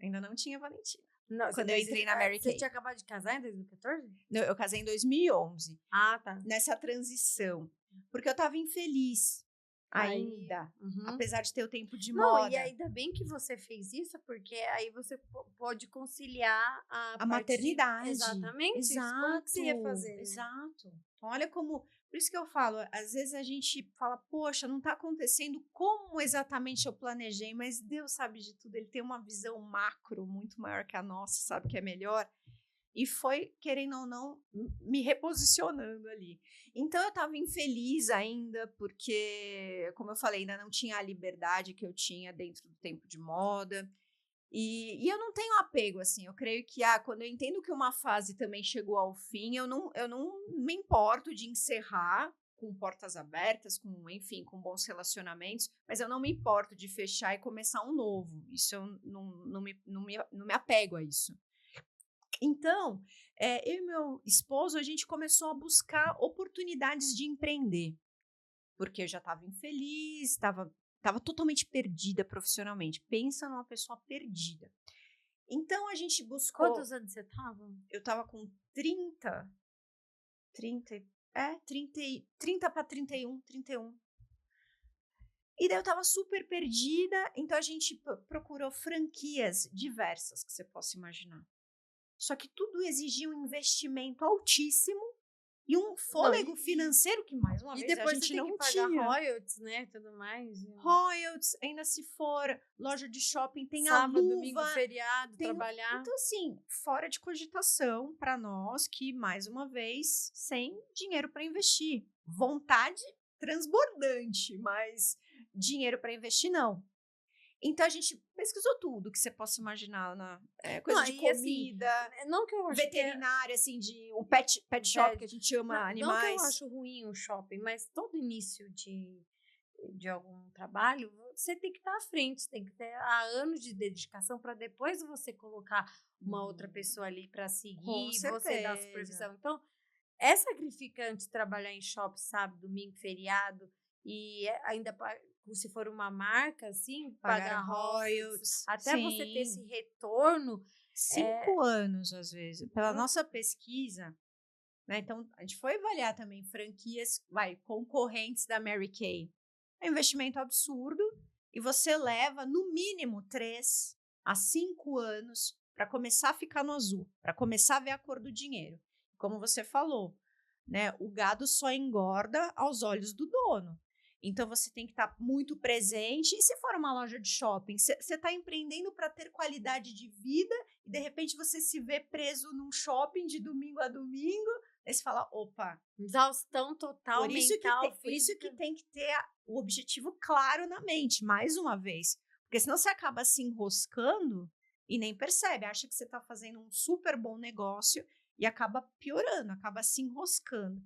Ainda não tinha Valentina. Não, quando eu entrei na Mary Kay. Você tinha acabado de casar em 2014? Não, eu casei em 2011. Ah, tá. Nessa transição. Porque eu tava infeliz ainda. Apesar de ter o tempo de moda. Não, e ainda bem que você fez isso, porque aí você pode conciliar a maternidade. Exatamente. Exato. Isso que você ia fazer, né? Exato. Então, olha como... Por isso que eu falo, às vezes a gente fala, poxa, não tá acontecendo como exatamente eu planejei, mas Deus sabe de tudo, ele tem uma visão macro muito maior que a nossa, sabe que é melhor. E foi, querendo ou não, me reposicionando ali. Então, eu estava infeliz ainda, porque, como eu falei, ainda não tinha a liberdade que eu tinha dentro do Tempo de Moda. E eu não tenho apego, assim, eu creio que quando eu entendo que uma fase também chegou ao fim, eu não me importo de encerrar com portas abertas, enfim, com bons relacionamentos, mas eu não me importo de fechar e começar um novo. Isso eu não me apego a isso. Então, eu e meu esposo, a gente começou a buscar oportunidades de empreender, porque eu já estava infeliz, estava totalmente perdida profissionalmente. Pensa numa pessoa perdida. Então, a gente buscou. Quantos anos você tava? Eu estava com 30 para 31. E daí eu estava super perdida, então a gente procurou franquias diversas que você possa imaginar. Só que tudo exigia um investimento altíssimo e um fôlego financeiro que, mais uma E vez, a depois você gente tem não que pagar tinha. royalties, né? Tudo mais. Royalties, ainda se for loja de shopping, tem a Sábado, luva. domingo, feriado, Tem trabalhar. Então, assim, fora de cogitação para nós que, mais uma vez, sem dinheiro para investir. Vontade transbordante, mas dinheiro para investir, não. Então, a gente pesquisou tudo que você possa imaginar, coisa Não, de e assim, comida, não que eu acho veterinária, assim, o pet shop, que a gente ama não que eu animais. acho ruim o shopping, mas todo início de algum trabalho, você tem que estar à frente, tem que ter há anos de dedicação para depois você colocar uma outra pessoa ali para seguir, você dar certeza. supervisão. Então, é sacrificante trabalhar em shopping sábado, domingo, feriado e ainda se for uma marca, assim, pagar royalties, até você ter esse retorno. 5 anos, às vezes. Pela nossa pesquisa, né? Então, a gente foi avaliar também franquias, concorrentes da Mary Kay. É um investimento absurdo e você leva, no mínimo, 3 a 5 anos para começar a ficar no azul, para começar a ver a cor do dinheiro. Como você falou, né? O gado só engorda aos olhos do dono. Então, você tem que estar muito presente. E se for uma loja de shopping, você está empreendendo para ter qualidade de vida e, de repente, você se vê preso num shopping de domingo a domingo. Aí você fala, opa. Exaustão total, mental, por isso que tem que ter o objetivo claro na mente, mais uma vez. Porque senão você acaba se enroscando e nem percebe. Acha que você está fazendo um super bom negócio e acaba piorando, acaba se enroscando.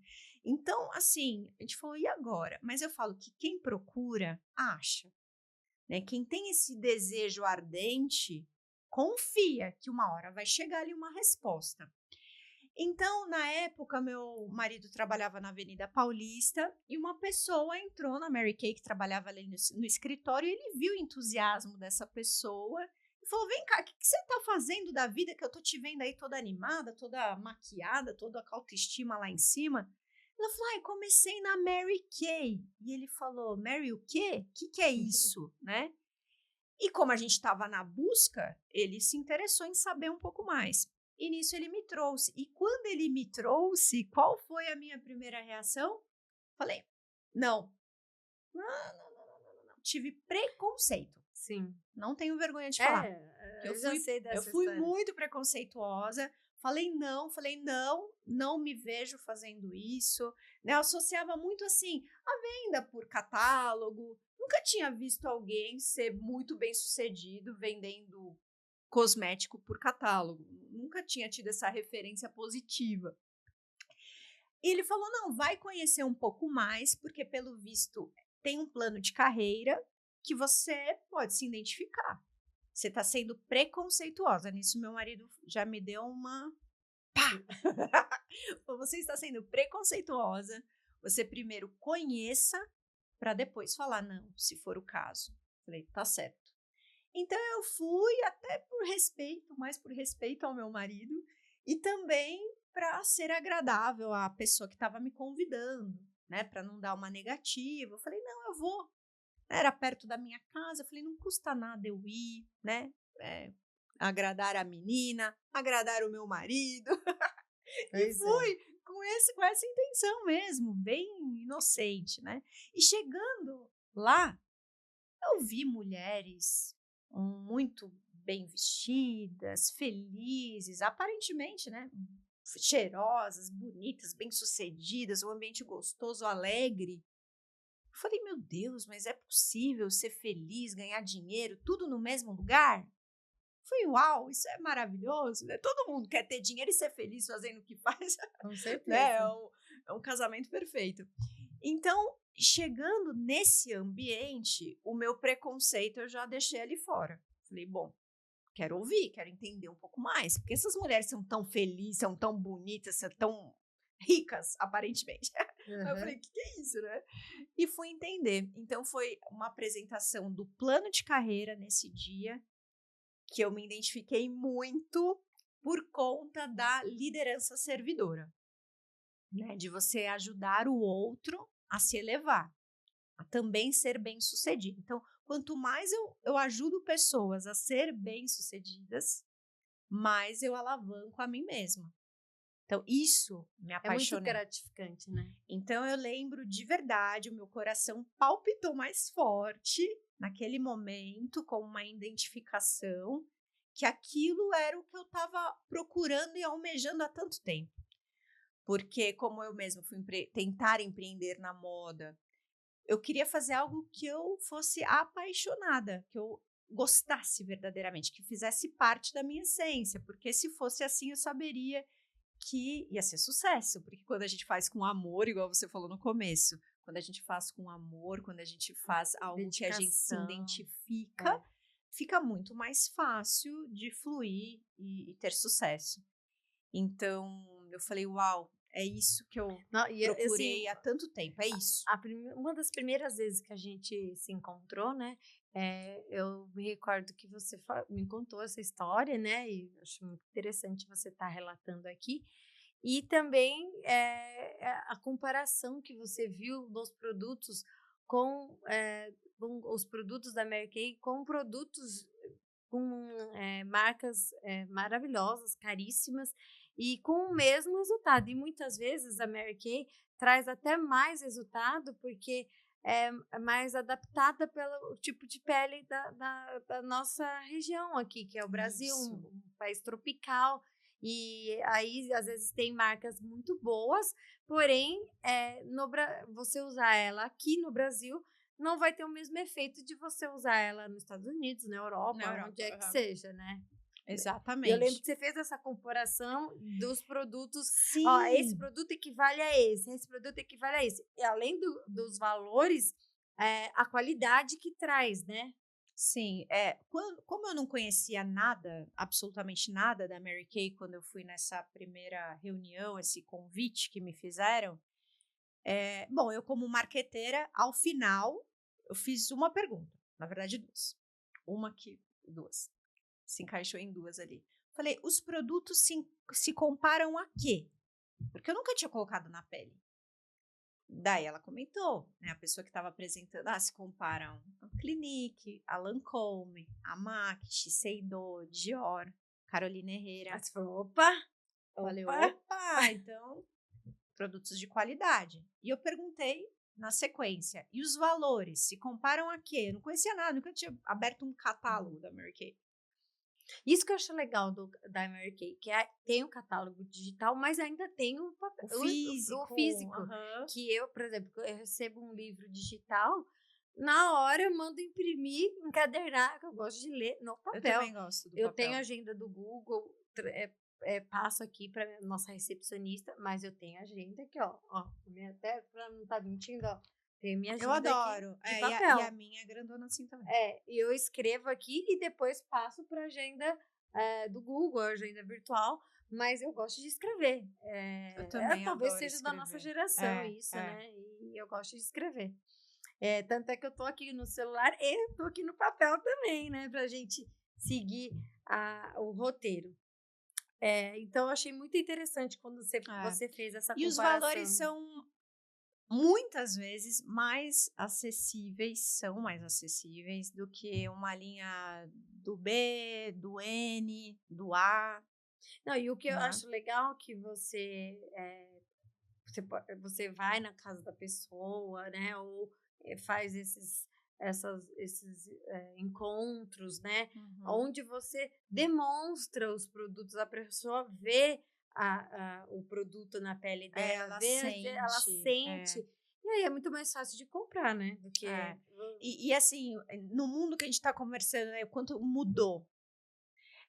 Então, assim, a gente falou, e agora? Mas eu falo que quem procura, acha. Né? Quem tem esse desejo ardente, confia que uma hora vai chegar ali uma resposta. Então, na época, meu marido trabalhava na Avenida Paulista e uma pessoa entrou na Mary Kay, que trabalhava ali no escritório, e ele viu o entusiasmo dessa pessoa e falou, vem cá, o que você está fazendo da vida que eu tô te vendo aí toda animada, toda maquiada, toda com a autoestima lá em cima? Ela falou, comecei na Mary Kay. E ele falou, Mary o quê? O que é isso? Né? E como a gente estava na busca, ele se interessou em saber um pouco mais. E nisso ele me trouxe. E quando ele me trouxe, qual foi a minha primeira reação? Falei, não. Tive preconceito. Sim. Não tenho vergonha de falar. Eu já sei dessa Eu fui história. muito preconceituosa. Falei, não me vejo fazendo isso. Né? Eu associava muito assim, a venda por catálogo. Nunca tinha visto alguém ser muito bem sucedido vendendo cosmético por catálogo. Nunca tinha tido essa referência positiva. E ele falou, não, vai conhecer um pouco mais, porque pelo visto tem um plano de carreira que você pode se identificar. Você está sendo preconceituosa. Nisso, meu marido já me deu uma... Pá! Você está sendo preconceituosa. Você primeiro conheça para depois falar não, se for o caso. Falei, tá certo. Então, eu fui até mais por respeito ao meu marido e também para ser agradável à pessoa que estava me convidando, né? Para não dar uma negativa. Eu falei, não, eu vou. Era perto da minha casa, eu falei, não custa nada eu ir, né? Agradar a menina, agradar o meu marido. E fui com essa intenção mesmo, bem inocente, né? E chegando lá, eu vi mulheres muito bem vestidas, felizes, aparentemente, né? Cheirosas, bonitas, bem-sucedidas, um ambiente gostoso, alegre. Eu falei, meu Deus, mas é possível ser feliz, ganhar dinheiro, tudo no mesmo lugar? Falei, uau, isso é maravilhoso, né? Todo mundo quer ter dinheiro e ser feliz fazendo o que faz. Com certeza. Né? É um casamento perfeito. Então, chegando nesse ambiente, o meu preconceito eu já deixei ali fora. Falei, bom, quero ouvir, quero entender um pouco mais. Porque essas mulheres são tão felizes, são tão bonitas, são tão ricas, aparentemente. Aí eu falei, o que é isso, né? E fui entender. Então, foi uma apresentação do plano de carreira nesse dia, que eu me identifiquei muito por conta da liderança servidora, né? De você ajudar o outro a se elevar, a também ser bem-sucedido. Então, quanto mais eu ajudo pessoas a ser bem-sucedidas, mais eu alavanco a mim mesma. Então, isso me É muito apaixonei. gratificante, né? Então, eu lembro de verdade, o meu coração palpitou mais forte naquele momento, com uma identificação, que aquilo era o que eu estava procurando e almejando há tanto tempo. Porque, como eu mesma fui tentar empreender na moda, eu queria fazer algo que eu fosse apaixonada, que eu gostasse verdadeiramente, que fizesse parte da minha essência, porque se fosse assim eu saberia que ia ser sucesso, porque quando a gente faz com amor, igual você falou no começo, quando a gente faz com amor, quando a gente faz algo que a gente se identifica, fica muito mais fácil de fluir e ter sucesso. Então, eu falei, uau, é isso que eu procurei há tanto tempo, é isso. Uma das primeiras vezes que a gente se encontrou, né? Eu me recordo que você me contou essa história, né? E acho muito interessante você estar relatando aqui. E também a comparação que você viu dos produtos com os produtos da Mary Kay com produtos com marcas maravilhosas, caríssimas, e com o mesmo resultado. E muitas vezes a Mary Kay traz até mais resultado, porque é mais adaptada pelo tipo de pele da nossa região aqui, que é o Brasil, um país tropical. E aí, às vezes, tem marcas muito boas, porém, você usar ela aqui no Brasil não vai ter o mesmo efeito de você usar ela nos Estados Unidos, na Europa, onde é que seja, né? Exatamente. Eu lembro que você fez essa comparação dos produtos. Sim. Ó, esse produto equivale a esse produto equivale a esse. E além dos valores, a qualidade que traz, né? Sim, como eu não conhecia nada, absolutamente nada da Mary Kay quando eu fui nessa primeira reunião, esse convite que me fizeram, bom, eu como marqueteira, ao final, eu fiz uma pergunta, na verdade duas, duas, se encaixou em duas ali. Falei, os produtos se comparam a quê? Porque eu nunca tinha colocado na pele. Daí ela comentou, né, a pessoa que estava apresentando, se comparam a Clinique, a Lancôme, a MAC, Shiseido, Dior, Carolina Herrera. Aí você falou, opa! Falei, opa, então, produtos de qualidade. E eu perguntei na sequência, e os valores, se comparam a quê? Eu não conhecia nada, nunca tinha aberto um catálogo da Mary Kay. Isso que eu acho legal da Mary Kay, que tem o catálogo digital, mas ainda tem o físico. Que eu, por exemplo, eu recebo um livro digital, na hora eu mando imprimir, encadernar, que eu gosto de ler no papel. Eu também gosto do papel. Eu tenho a agenda do Google, passo aqui para nossa recepcionista, mas eu tenho agenda aqui, ó até para não estar mentindo, ó. Tem minha agenda. Eu adoro. Aqui de papel. E a minha é grandona assim também. E eu escrevo aqui e depois passo para a agenda do Google, a agenda virtual, mas eu gosto de escrever. Eu também talvez adoro seja escrever. Da nossa geração isso, né? E eu gosto de escrever. Tanto é que eu tô aqui no celular e tô aqui no papel também, né? Pra gente seguir o roteiro. Então, eu achei muito interessante quando você fez essa comparação. E os valores são muitas vezes mais acessíveis do que uma linha do B, do N, do A. Não, e o que eu acho legal que você vai na casa da pessoa, né? Ou faz esses encontros, né? Onde você demonstra os produtos, a pessoa vê o produto na pele dela, ela sente. E aí é muito mais fácil de comprar, né? Do que e assim, no mundo que a gente está conversando, né, o quanto mudou.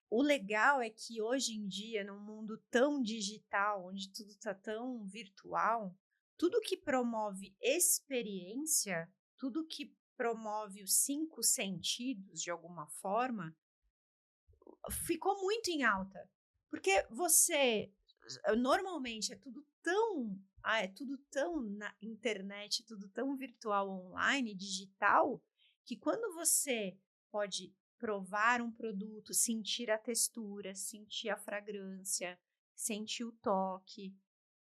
O legal é que hoje em dia, num mundo tão digital, onde tudo está tão virtual, tudo que promove experiência, tudo que promove os 5 sentidos de alguma forma, ficou muito em alta. Porque normalmente é tudo tão na internet, tudo tão virtual, online, digital, que quando você pode provar um produto, sentir a textura, sentir a fragrância, sentir o toque,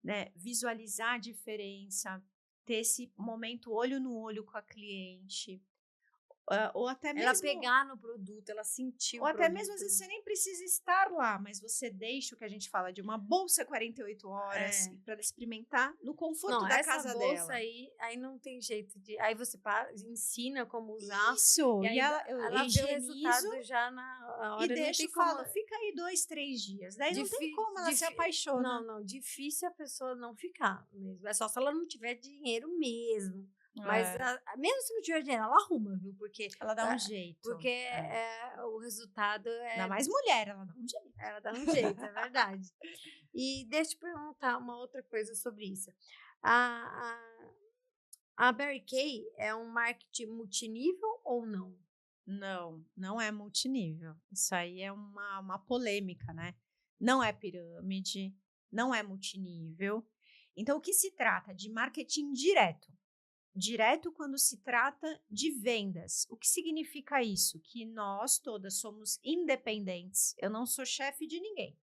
né, visualizar a diferença, ter esse momento olho no olho com a cliente, ou até Ela mesmo pegar no produto, ela sentir ou o até produto. mesmo, às vezes, você nem precisa estar lá, mas você deixa o que a gente fala de uma bolsa 48 horas para ela experimentar no conforto Não, da essa casa bolsa dela. aí não tem jeito de. Aí você ensina como usar. Isso! E aí eu ela vê o higienizo resultado já na hora. e Não deixo tem e como. falo, fica aí 2, 3 dias. Daí não tem como, ela se Não, apaixona. não, difícil a pessoa não ficar mesmo. É só se ela não tiver dinheiro mesmo. Mas mesmo se não tiver dinheiro, ela arruma, viu? Porque Ela dá um jeito. Porque o resultado Ainda é. mais mulher, ela dá um jeito. Ela dá um jeito, é verdade. E deixa eu te perguntar uma outra coisa sobre isso. A, a Mary Kay é um marketing multinível ou não? Não, não é multinível. Isso aí é uma polêmica, né? Não é pirâmide, não é multinível. Então, o que se trata de marketing direto? Direto quando se trata de vendas. O que significa isso? Que nós todas somos independentes. Eu não sou chefe de ninguém.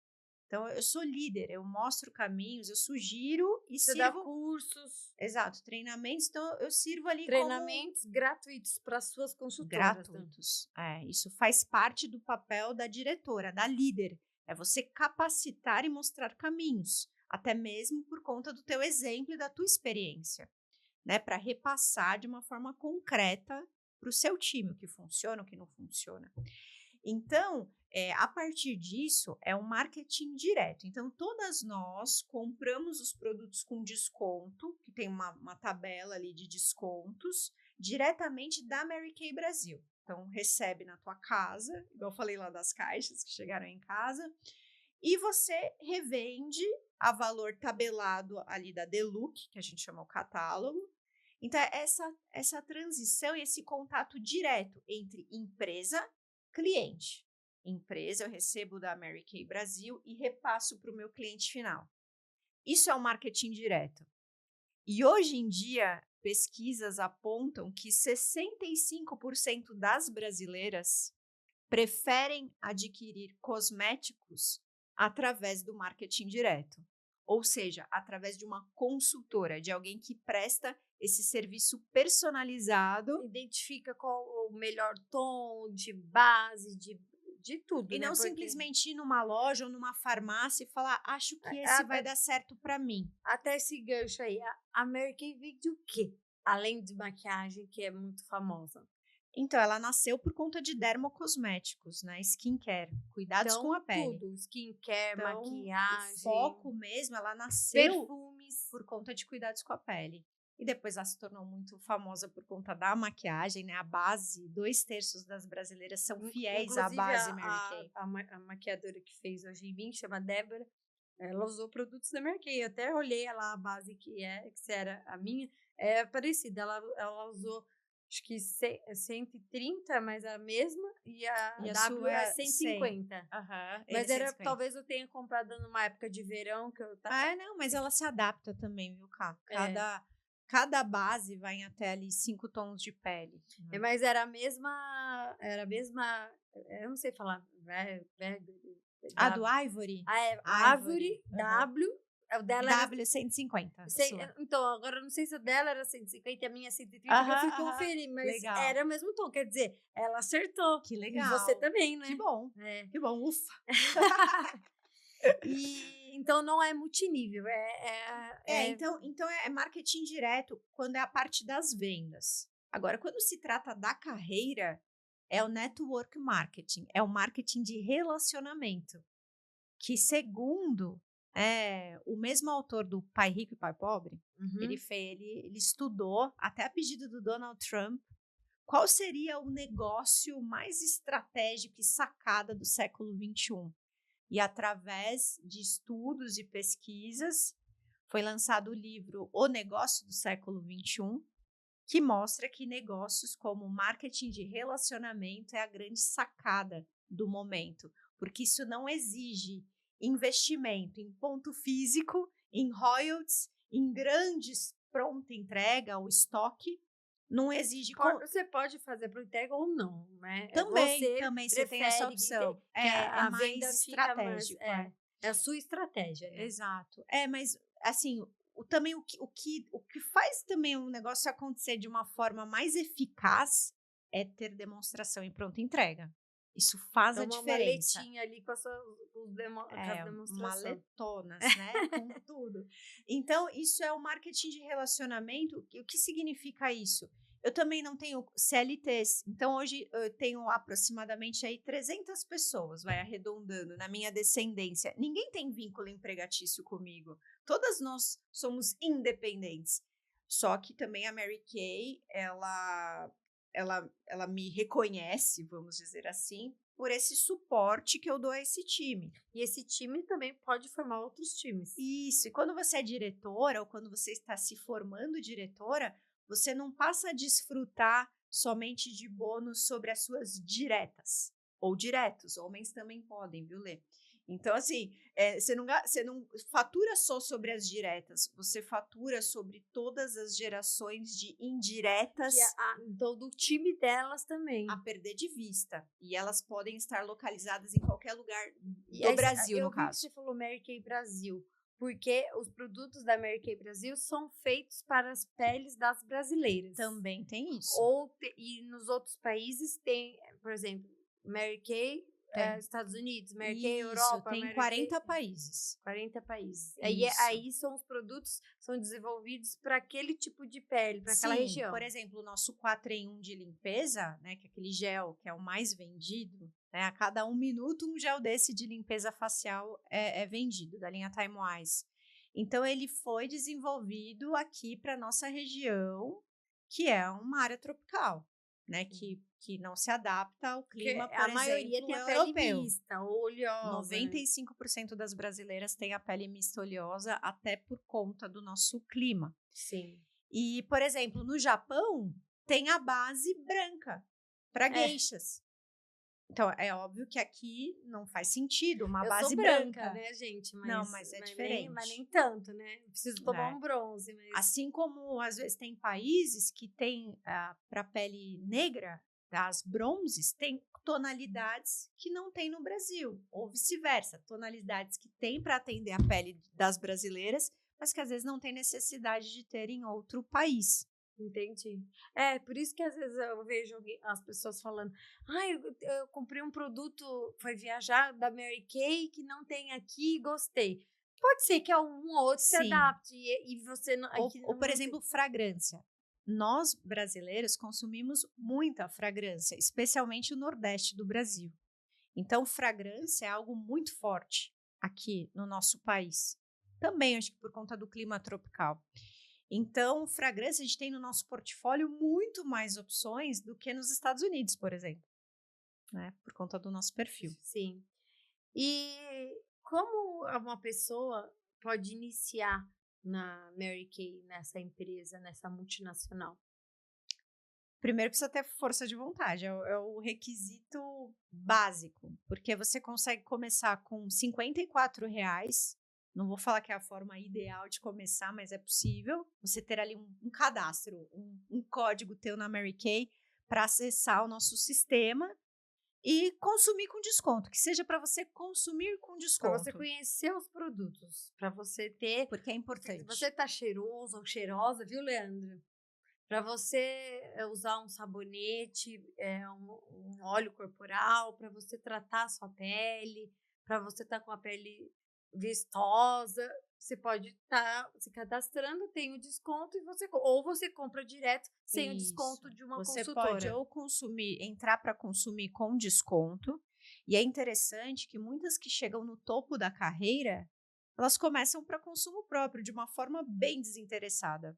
Então, eu sou líder, eu mostro caminhos, eu sugiro e Você sirvo. dá cursos, Exato, treinamentos. Então, eu sirvo ali treinamentos gratuitos para suas consultoras. gratuitos. Isso faz parte do papel da diretora, da líder. É você capacitar e mostrar caminhos, até mesmo por conta do teu exemplo e da tua experiência, né? Para repassar de uma forma concreta para o seu time o que funciona, o que não funciona. Então, a partir disso, é um marketing direto. Então, todas nós compramos os produtos com desconto, que tem uma tabela ali de descontos, diretamente da Mary Kay Brasil. Então, recebe na tua casa, igual eu falei lá das caixas que chegaram em casa, e você revende a valor tabelado ali da Deluxe, que a gente chama o catálogo. Então, essa transição e esse contato direto entre empresa cliente. Empresa, eu recebo da Mary Kay Brasil e repasso para o meu cliente final. Isso é o marketing direto. E hoje em dia, pesquisas apontam que 65% das brasileiras preferem adquirir cosméticos através do marketing direto. Ou seja, através de uma consultora, de alguém que presta esse serviço personalizado. Identifica qual o melhor tom de base, de tudo. E né? não simplesmente ir numa loja ou numa farmácia e falar, acho que esse vai dar certo para mim. Até esse gancho aí, a Mary Kay vende o quê? Além de maquiagem, que é muito famosa. Então, ela nasceu por conta de dermocosméticos, né? Skincare, cuidados com a pele. Tudo, skincare, Então, maquiagem. O foco mesmo, ela nasceu perfumes. por conta de cuidados com a pele. E depois ela se tornou muito famosa por conta da maquiagem, né? A base, 2/3 das brasileiras são fiéis à base Mary Kay. A maquiadora que fez hoje em mim, chama Débora, ela usou produtos da Mary Kay. Eu até olhei ela, a base que era a minha, é parecida. Ela usou, acho que 130, mas a mesma, e a W sua é 150. Mas 150. talvez eu tenha comprado numa época de verão que eu não, mas ela se adapta também, viu, Cá? Cada base vai em até ali 5 tons de pele. Mas era a mesma, eu não sei falar, A do Ivory? Ivory, W, o dela era W150. Então, agora eu não sei se o dela era 150 e a minha 130, eu fui conferir, mas legal. Era o mesmo tom, quer dizer, ela acertou. Que legal. E você também, né? Que bom, que bom, ufa. Então não é multinível, Então é marketing direto quando é a parte das vendas. Agora, quando se trata da carreira, é o network marketing, é o marketing de relacionamento, que segundo o mesmo autor do Pai Rico e Pai Pobre, ele estudou, até a pedido do Donald Trump, qual seria o negócio mais estratégico e sacada do século XXI. E através de estudos e pesquisas, foi lançado o livro O Negócio do Século XXI, que mostra que negócios como marketing de relacionamento é a grande sacada do momento. porque isso não exige investimento em ponto físico, em royalties, em grandes pronta entrega ou estoque. Não exige... Você pode fazer para entrega ou não, né? Também você tem essa prefere opção. que É a venda mais fica mais... estratégico. É a sua estratégia, né? Exato. Mas assim, também o que faz também o negócio acontecer de uma forma mais eficaz é ter demonstração em pronta entrega. Isso faz a diferença. Uma maletinha ali com as demonstrações. Maletonas, né? Com tudo. Então, isso é o marketing de relacionamento. O que significa isso? Eu também não tenho CLTs. Então, hoje eu tenho aproximadamente aí 300 pessoas, vai arredondando, na minha descendência. Ninguém tem vínculo empregatício comigo. Todas nós somos independentes. Só que também a Mary Kay, ela me reconhece, vamos dizer assim, por esse suporte que eu dou a esse time. E esse time também pode formar outros times. Isso. E quando você é diretora ou quando você está se formando diretora, você não passa a desfrutar somente de bônus sobre as suas diretas ou diretos. Homens também podem, viu, Lê? Então, assim, você não fatura só sobre as diretas, você fatura sobre todas as gerações de indiretas. Do time delas também. A perder de vista. E elas podem estar localizadas em qualquer lugar do Brasil, no caso. Você falou Mary Kay Brasil, porque os produtos da Mary Kay Brasil são feitos para as peles das brasileiras. Também tem isso. E nos outros países tem, por exemplo, Mary Kay... Estados Unidos, Mary Kay, Europa, tem Mary 40 Kay, países. 40 países. Aí são os produtos são desenvolvidos para aquele tipo de pele, para aquela região. Por exemplo, o nosso 4 em 1 de limpeza, né, que é aquele gel que é o mais vendido, né, a cada 1 minuto um gel desse de limpeza facial é vendido, da linha Time Wise. Então, ele foi desenvolvido aqui para nossa região, que é uma área tropical, né, que não se adapta ao clima, por exemplo, a maioria tem a pele mista, oleosa. 95% das brasileiras têm a pele mista oleosa, até por conta do nosso clima. Sim. E, por exemplo, no Japão, tem a base branca para geishas. Então, é óbvio que aqui não faz sentido uma base branca, né, gente? Mas é diferente. Mas nem tanto, né? Preciso tomar um bronze. Mas... Assim como, às vezes, tem países que têm, para pele negra, as bronzes, tem tonalidades que não tem no Brasil, ou vice-versa, tonalidades que tem para atender a pele das brasileiras, mas que às vezes não tem necessidade de ter em outro país. Entendi. Por isso que às vezes eu vejo as pessoas falando, eu comprei um produto, foi viajar da Mary Kay que não tem aqui e gostei. Pode ser que algum outro se adapte e você não... Ou, por exemplo, fragrância. Nós, brasileiros, consumimos muita fragrância, especialmente o Nordeste do Brasil. Então, fragrância é algo muito forte aqui no nosso país. Também, acho que por conta do clima tropical. Então, fragrância, a gente tem no nosso portfólio muito mais opções do que nos Estados Unidos, por exemplo. Né? Por conta do nosso perfil. Sim. E como uma pessoa pode iniciar na Mary Kay, nessa empresa, nessa multinacional? Primeiro precisa ter força de vontade, é o requisito básico, porque você consegue começar com R$54, não vou falar que é a forma ideal de começar, mas é possível, você ter ali um cadastro, um código teu na Mary Kay para acessar o nosso sistema e consumir com desconto, que seja para você consumir com desconto. Para você conhecer os produtos, para você ter... Porque é importante. Se você tá cheiroso ou cheirosa, viu, Leandro? Para você usar um sabonete, um óleo corporal, para você tratar a sua pele, para você estar com a pele vistosa, você pode estar se cadastrando, tem o desconto ou você compra direto sem o desconto de uma consultora. Você pode ou entrar para consumir com desconto, e é interessante que muitas que chegam no topo da carreira, elas começam para consumo próprio, de uma forma bem desinteressada.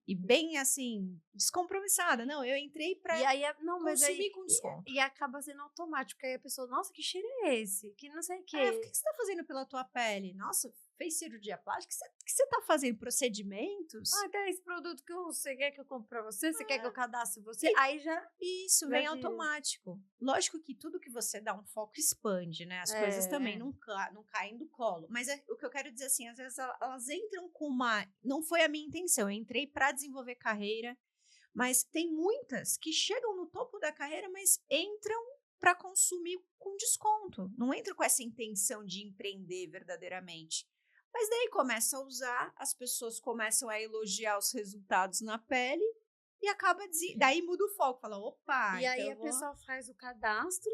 E bem, assim, descompromissada. Não, eu entrei para consumir com desconto. E acaba sendo automático. Aí a pessoa, nossa, que cheiro é esse? Que não sei o quê. O que você está fazendo pela tua pele? Nossa, fez cirurgia plástica? O que você está fazendo? Procedimentos? Então esse produto que você quer que eu compre para você? Você quer que eu cadastre você? Aí já... Isso, vem automático. Lógico que tudo que você dá um foco expande, né? As coisas também não caem do colo. Mas o que eu quero dizer assim, às vezes elas entram com uma... Não foi a minha intenção, eu entrei para desenvolver carreira, mas tem muitas que chegam no topo da carreira, mas entram para consumir com desconto. Não entram com essa intenção de empreender verdadeiramente. Mas daí começa a usar, as pessoas começam a elogiar os resultados na pele e acaba daí muda o foco, fala, opa, e aí a pessoa faz o cadastro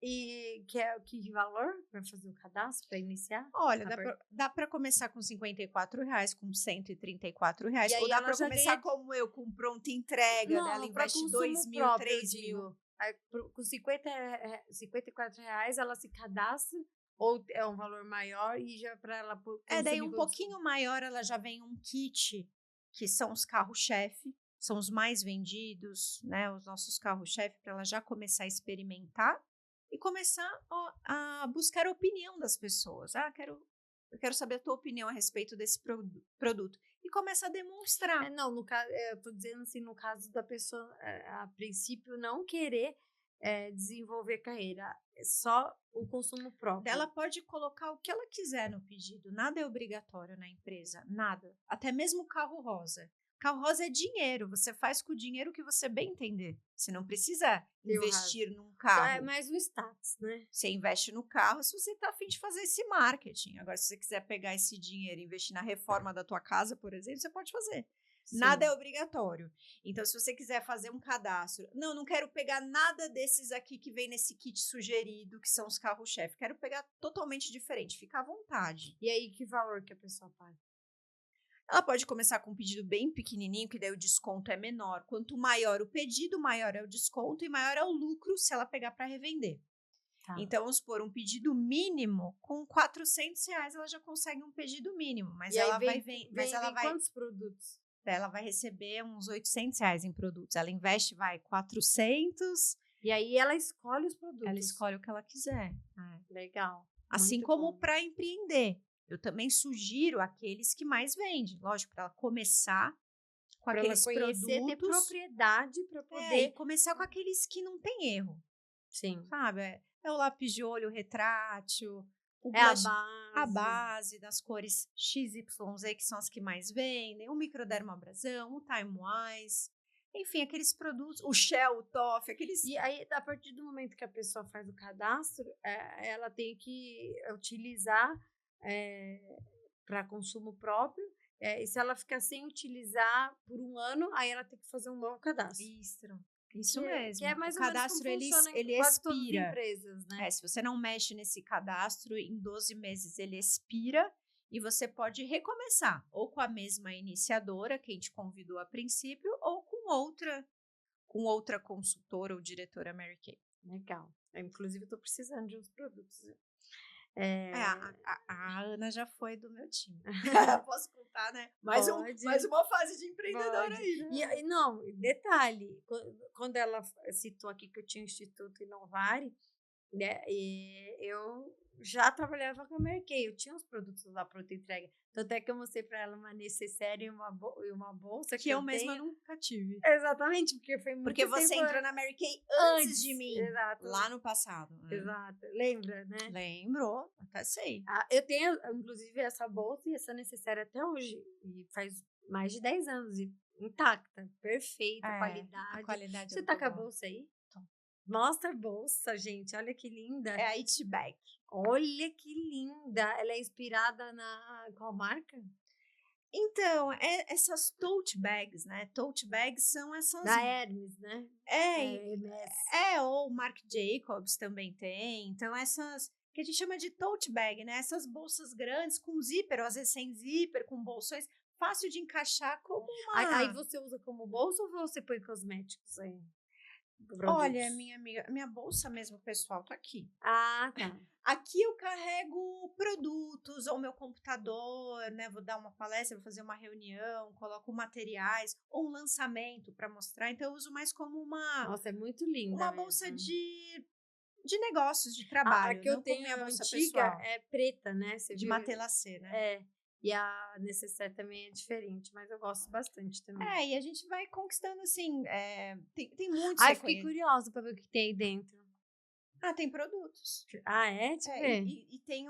e quer que valor para fazer o cadastro, para iniciar? Olha, dá para começar com R$54, com R$134, ou dá para começar como eu, com pronta entrega, não, ela investe R$2.000, R$3.000. Aí, com R$54 ela se cadastra, ou é um valor maior e já para ela... daí um pouquinho maior ela já vem um kit, que são os carro-chefe, são os mais vendidos, né? Os nossos carro-chefe, para ela já começar a experimentar e começar a buscar a opinião das pessoas. Eu quero saber a tua opinião a respeito desse produto. E começa a demonstrar. Não, no caso, eu tô dizendo assim, no caso da pessoa, a princípio, não querer desenvolver carreira, é só o consumo próprio. Ela pode colocar o que ela quiser no pedido, nada é obrigatório na empresa, nada. Até mesmo o carro rosa. Carro rosa é dinheiro, você faz com o dinheiro que você bem entender. Você não precisa investir num carro. É mais um status, né? Você investe no carro se você está a fim de fazer esse marketing. Agora, se você quiser pegar esse dinheiro e investir na reforma da tua casa, por exemplo, você pode fazer. Sim. Nada é obrigatório. Então, se você quiser fazer um cadastro, não quero pegar nada desses aqui que vem nesse kit sugerido, que são os carro-chefe. Quero pegar totalmente diferente. Fica à vontade. E aí, que valor que a pessoa paga? Ela pode começar com um pedido bem pequenininho, que daí o desconto é menor. Quanto maior o pedido, maior é o desconto e maior é o lucro se ela pegar para revender. Tá. Então, vamos supor, um pedido mínimo, com R$400 ela já consegue um pedido mínimo. Mas ela vai... quantos produtos? Ela vai receber uns R$800 em produtos. Ela investe, 400. E aí ela escolhe os produtos. Ela escolhe o que ela quiser. Legal. Assim como para empreender. Eu também sugiro aqueles que mais vendem. Lógico, para ela começar com aqueles produtos. Ter propriedade para poder... E começar com aqueles que não tem erro. Sim. Sabe? É o lápis de olho retrátil. A base das cores XYZ, que são as que mais vendem. O microdermabrasão, o Time Wise. Enfim, aqueles produtos. O Shell, o Toff, aqueles... E aí, a partir do momento que a pessoa faz o cadastro, ela tem que utilizar... para consumo próprio, e se ela ficar sem utilizar por um ano, aí ela tem que fazer um novo cadastro. Isso mesmo. Que é mais o ou menos cadastro como ele quase expira. Todas as empresas, né? Se você não mexe nesse cadastro, em 12 meses ele expira e você pode recomeçar, ou com a mesma iniciadora, quem te convidou a princípio, ou com outra consultora ou diretora Mary Kay. Legal. Inclusive, eu estou precisando de uns produtos. A Ana já foi do meu time. Posso contar, né? Mais uma fase de empreendedora aí, né? E não, detalhe, quando ela citou aqui que eu tinha o Instituto Inovare, né, eu já trabalhava com a Mary Kay, eu tinha os produtos lá pronta entrega. Tanto é que eu mostrei para ela uma necessaire e uma bolsa que eu mesma nunca tive. Exatamente, porque foi muito Porque você entrou na Mary Kay antes de mim. Exato. Lá no passado. Né? Exato. Lembra, né? Lembro, até sei. Eu tenho, inclusive, essa bolsa e essa necessaire até hoje. E faz mais de 10 anos. E intacta, perfeita, qualidade. A qualidade você tá com a bolsa aí? Mostra a bolsa, gente. Olha que linda. É a It Bag. Olha que linda. Ela é inspirada na qual marca? Então, essas tote bags, né? Tote bags são essas... Da Hermes, né? Hermes. Ou Marc Jacobs também tem. Então, essas que a gente chama de tote bag, né? Essas bolsas grandes com zíper, ou às vezes sem zíper, com bolsões. Fácil de encaixar como uma... Aí você usa como bolsa ou você põe cosméticos aí? Olha, minha amiga, minha bolsa mesmo, pessoal, tá aqui. Ah, tá. Aqui eu carrego produtos ou meu computador, né? Vou dar uma palestra, vou fazer uma reunião, coloco materiais ou um lançamento para mostrar. Então eu uso mais como uma... Nossa, é muito linda. Uma bolsa de de negócios, de A trabalho, que eu não como tenho minha bolsa antiga pessoal. é preta, né, você De viu? matelacê, né? É, e a necessaire também é diferente, mas eu gosto bastante também. E a gente vai conquistando, assim, tem muitos Ai, fiquei curiosa pra ver o que tem aí dentro. tem produtos. Ah, é? Deixa eu ver. E tem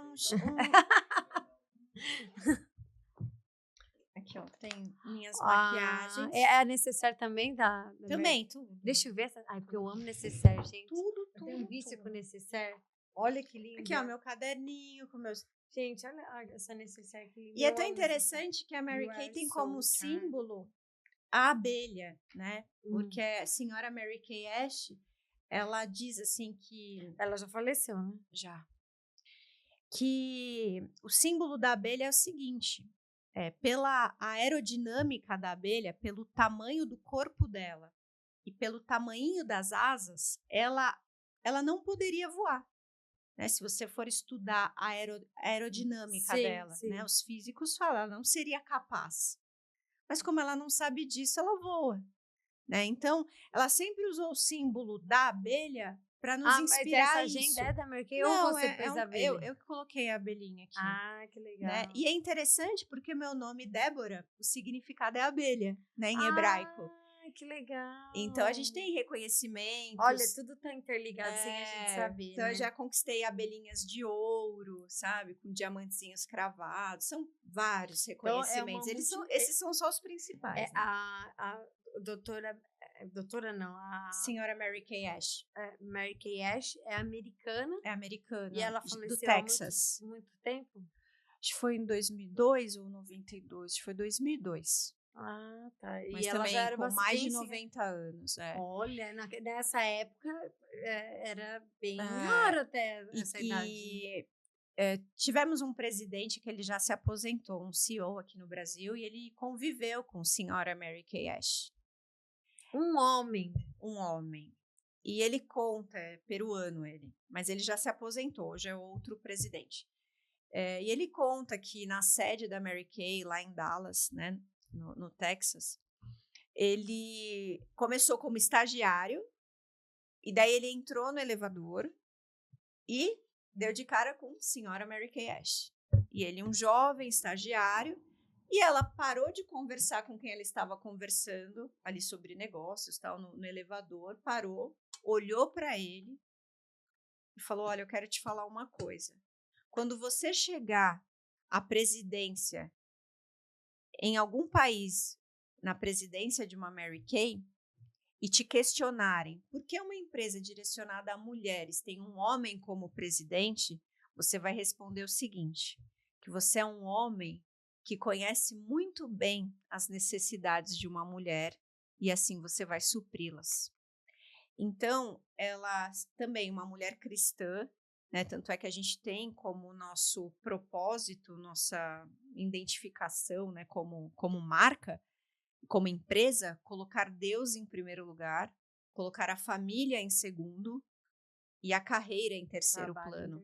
Aqui, ó, tem minhas maquiagens. É a necessaire também da Também, tudo. Deixa eu ver essa. Ai, porque eu amo necessaire, gente. Tudo, Eu tenho um vício tudo. com necessaire. Olha que lindo. Aqui, ó, meu caderninho com meus... Gente, olha essa necessaire que linda. E é tão interessante que a Mary Kay tem como símbolo a abelha, né? Porque a senhora Mary Kay Ash, ela diz assim que... Ela já faleceu, né? Já. Que o símbolo da abelha é o seguinte, pela aerodinâmica da abelha, pelo tamanho do corpo dela e pelo tamanho das asas, ela não poderia voar. Né? Se você for estudar a aerodinâmica dela, sim. Né? Os físicos falam, ela não seria capaz. Mas como ela não sabe disso, ela voa. Né? Então, ela sempre usou o símbolo da abelha para nos inspirar mas essa agenda é da Mary Kay ou você fez a abelha? Eu que coloquei a abelhinha aqui. Ah, que legal. Né? E é interessante porque meu nome, Débora, o significado é abelha, né? Em hebraico. Que legal. Então, a gente tem reconhecimentos. Olha, tudo tá interligado sem a gente saber, Então, né? eu já conquistei abelhinhas de ouro, sabe? Com diamantezinhos cravados. São vários reconhecimentos. Então, esses são só os principais. Né? A doutora não, a senhora Mary Kay Ash. Mary Kay Ash é americana. É americana. E ela faleceu do Texas. Há muito tempo? Acho que foi em 2002 ou 92. Acho que foi 2002. Ah, tá. Mas e também ela já era com mais de 90 anos. Olha, nessa época era bem raro até essa idade. E tivemos um presidente que ele já se aposentou, um CEO aqui no Brasil, e ele conviveu com a senhora Mary Kay Ash. Um homem. E ele conta, é peruano ele, mas ele já se aposentou, hoje é outro presidente. E ele conta que na sede da Mary Kay, lá em Dallas, né, no Texas, ele começou como estagiário, e daí ele entrou no elevador e deu de cara com a senhora Mary Kay Ash. E ele, um jovem estagiário, e ela parou de conversar com quem ela estava conversando, ali sobre negócios, tal, no elevador, parou, olhou para ele e falou, olha, eu quero te falar uma coisa. Quando você chegar à presidência em algum país, na presidência de uma Mary Kay, e te questionarem por que uma empresa direcionada a mulheres tem um homem como presidente, você vai responder o seguinte, que você é um homem que conhece muito bem as necessidades de uma mulher e assim você vai supri-las. Então, ela também uma mulher cristã, né? Tanto é que a gente tem como nosso propósito, nossa identificação, né? como marca, como empresa, colocar Deus em primeiro lugar, colocar a família em segundo e a carreira em terceiro plano.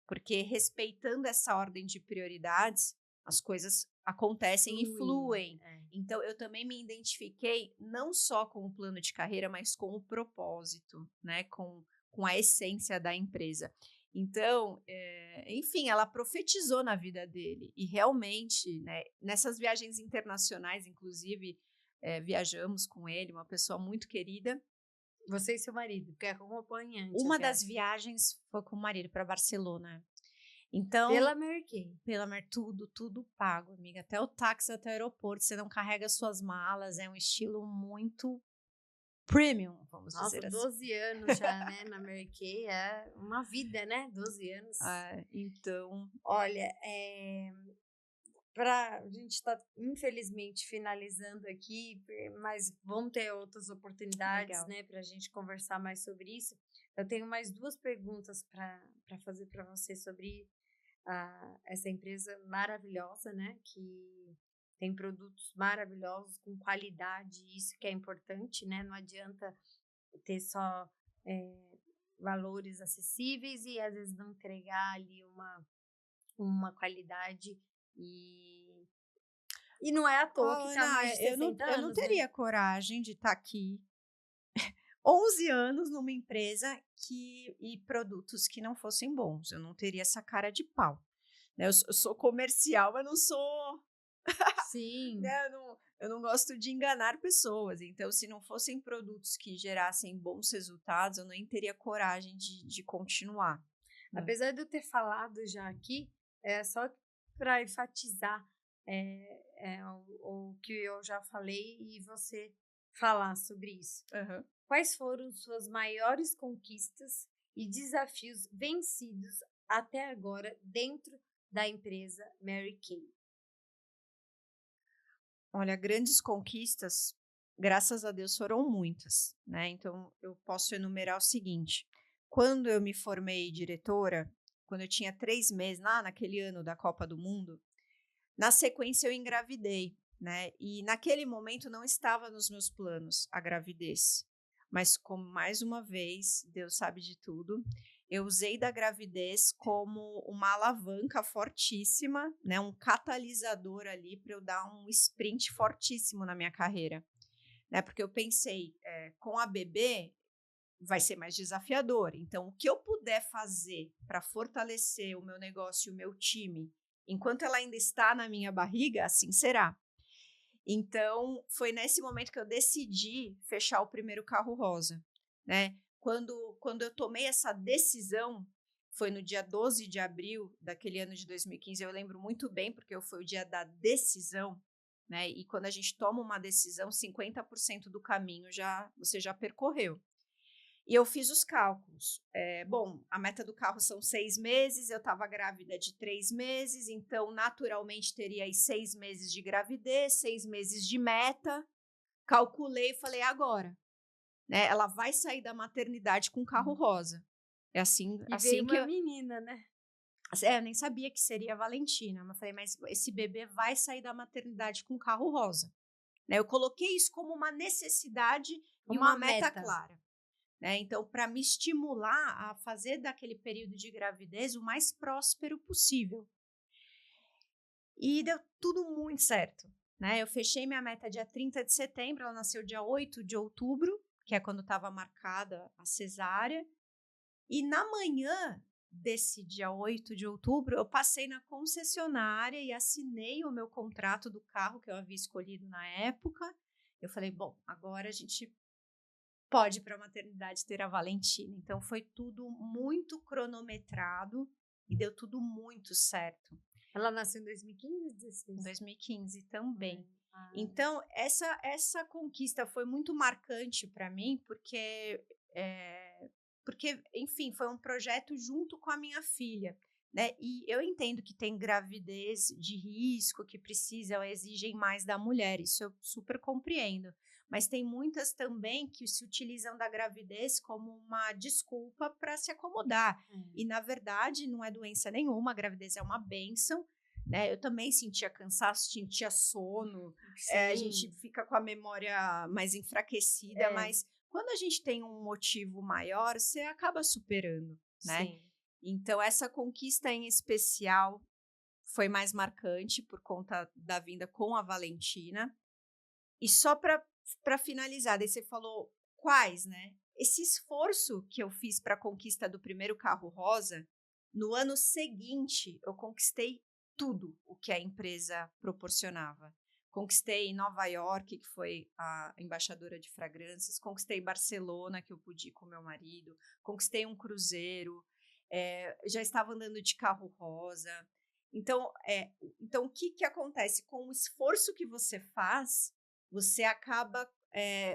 Porque respeitando essa ordem de prioridades, as coisas acontecem e fluem. Então, eu também me identifiquei não só com o plano de carreira, mas com o propósito, né? Com a essência da empresa. Então, enfim, ela profetizou na vida dele. E realmente, né, nessas viagens internacionais, inclusive, viajamos com ele, uma pessoa muito querida. Você e seu marido, que é acompanhante. Uma das viagens foi com o marido para Barcelona. Então, pela Mary Kay. Tudo pago, amiga. Até o táxi, até o aeroporto. Você não carrega suas malas. É um estilo muito premium, vamos dizer assim. 12 anos já, né, na Mary Kay. É uma vida, né? 12 anos. Então... Olha, a gente está, infelizmente, finalizando aqui, mas vão ter outras oportunidades, né, para a gente conversar mais sobre isso. Eu tenho mais 2 perguntas para fazer para você sobre essa empresa maravilhosa, né, que tem produtos maravilhosos, com qualidade, isso que é importante, né, não adianta ter só valores acessíveis e às vezes não entregar ali uma qualidade e não é à toa que está mais de 60 anos. Eu não teria coragem de estar aqui 11 anos numa empresa e produtos que não fossem bons. Eu não teria essa cara de pau. Né? Eu sou comercial, mas não sou... Sim. Né? Eu não gosto de enganar pessoas. Então, se não fossem produtos que gerassem bons resultados, eu nem teria coragem de continuar. Né? Apesar de eu ter falado já aqui, é só para enfatizar o que eu já falei e você falar sobre isso. Uhum. Quais foram suas maiores conquistas e desafios vencidos até agora dentro da empresa Mary Kay? Olha, grandes conquistas, graças a Deus, foram muitas, né? Então, eu posso enumerar o seguinte. Quando eu me formei diretora, quando eu tinha 3 meses, lá naquele ano da Copa do Mundo, na sequência eu engravidei, né? E naquele momento não estava nos meus planos a gravidez. Mas como mais uma vez, Deus sabe de tudo, eu usei da gravidez como uma alavanca fortíssima, né? Um catalisador ali para eu dar um sprint fortíssimo na minha carreira. Né? Porque eu pensei, com a bebê vai ser mais desafiador. Então, o que eu puder fazer para fortalecer o meu negócio e o meu time, enquanto ela ainda está na minha barriga, assim será. Então, foi nesse momento que eu decidi fechar o primeiro carro rosa, né? Quando eu tomei essa decisão, foi no dia 12 de abril daquele ano de 2015, eu lembro muito bem, porque foi o dia da decisão, né? E quando a gente toma uma decisão, 50% do caminho você já percorreu. E eu fiz os cálculos. Bom, a meta do carro são 6 meses, eu estava grávida de 3 meses, então naturalmente teria aí 6 meses de gravidez, 6 meses de meta. Calculei e falei, agora. Né? Ela vai sair da maternidade com carro rosa. É assim, E assim veio que uma menina, né? eu nem sabia que seria a Valentina, mas falei, mas esse bebê vai sair da maternidade com carro rosa. Né? Eu coloquei isso como uma necessidade e uma meta clara. Né? Então, para me estimular a fazer daquele período de gravidez o mais próspero possível. E deu tudo muito certo. Né? Eu fechei minha meta dia 30 de setembro, ela nasceu dia 8 de outubro, que é quando estava marcada a cesárea. E na manhã desse dia 8 de outubro, eu passei na concessionária e assinei o meu contrato do carro que eu havia escolhido na época. Eu falei, bom, agora a gente pode ir para a maternidade ter a Valentina. Então, foi tudo muito cronometrado e deu tudo muito certo. Ela nasceu em 2015, 2016? Em 2015 também. Então, essa conquista foi muito marcante para mim, porque, enfim, foi um projeto junto com a minha filha. Né? E eu entendo que tem gravidez de risco, que exigem mais da mulher, isso eu super compreendo. Mas tem muitas também que se utilizam da gravidez como uma desculpa para se acomodar. E, na verdade, não é doença nenhuma, a gravidez é uma bênção. Né? Eu também sentia cansaço, sentia sono, a gente fica com a memória mais enfraquecida, mas quando a gente tem um motivo maior, você acaba superando. Né? Sim. Então, essa conquista em especial foi mais marcante por conta da vinda com a Valentina. E só para finalizar, daí você falou quais, né? Esse esforço que eu fiz para a conquista do primeiro carro rosa, no ano seguinte eu conquistei tudo o que a empresa proporcionava. Conquistei Nova York, que foi a embaixadora de fragrâncias, conquistei Barcelona, que eu pude ir com meu marido, conquistei um cruzeiro, já estava andando de carro rosa. Então, o que acontece? Com o esforço que você faz, você acaba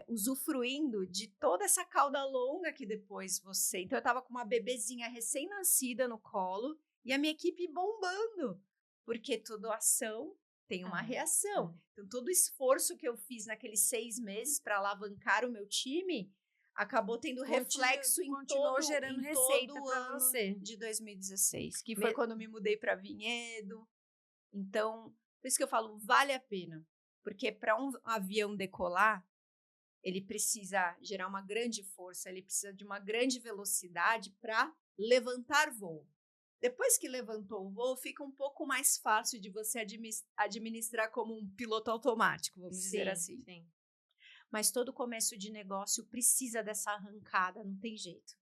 usufruindo de toda essa cauda longa que depois você... Então, eu estava com uma bebezinha recém-nascida no colo e a minha equipe bombando, porque toda ação tem uma reação. Então, todo o esforço que eu fiz naqueles 6 meses para alavancar o meu time acabou tendo reflexo em todo gerando receita o para ano você. de 2016, que foi quando me mudei para Vinhedo. Então, por isso que eu falo, vale a pena. Porque para um avião decolar, ele precisa gerar uma grande força, ele precisa de uma grande velocidade para levantar voo. Depois que levantou o voo, fica um pouco mais fácil de você administrar como um piloto automático, vamos dizer assim. Sim. mas todo começo de negócio precisa dessa arrancada, não tem jeito.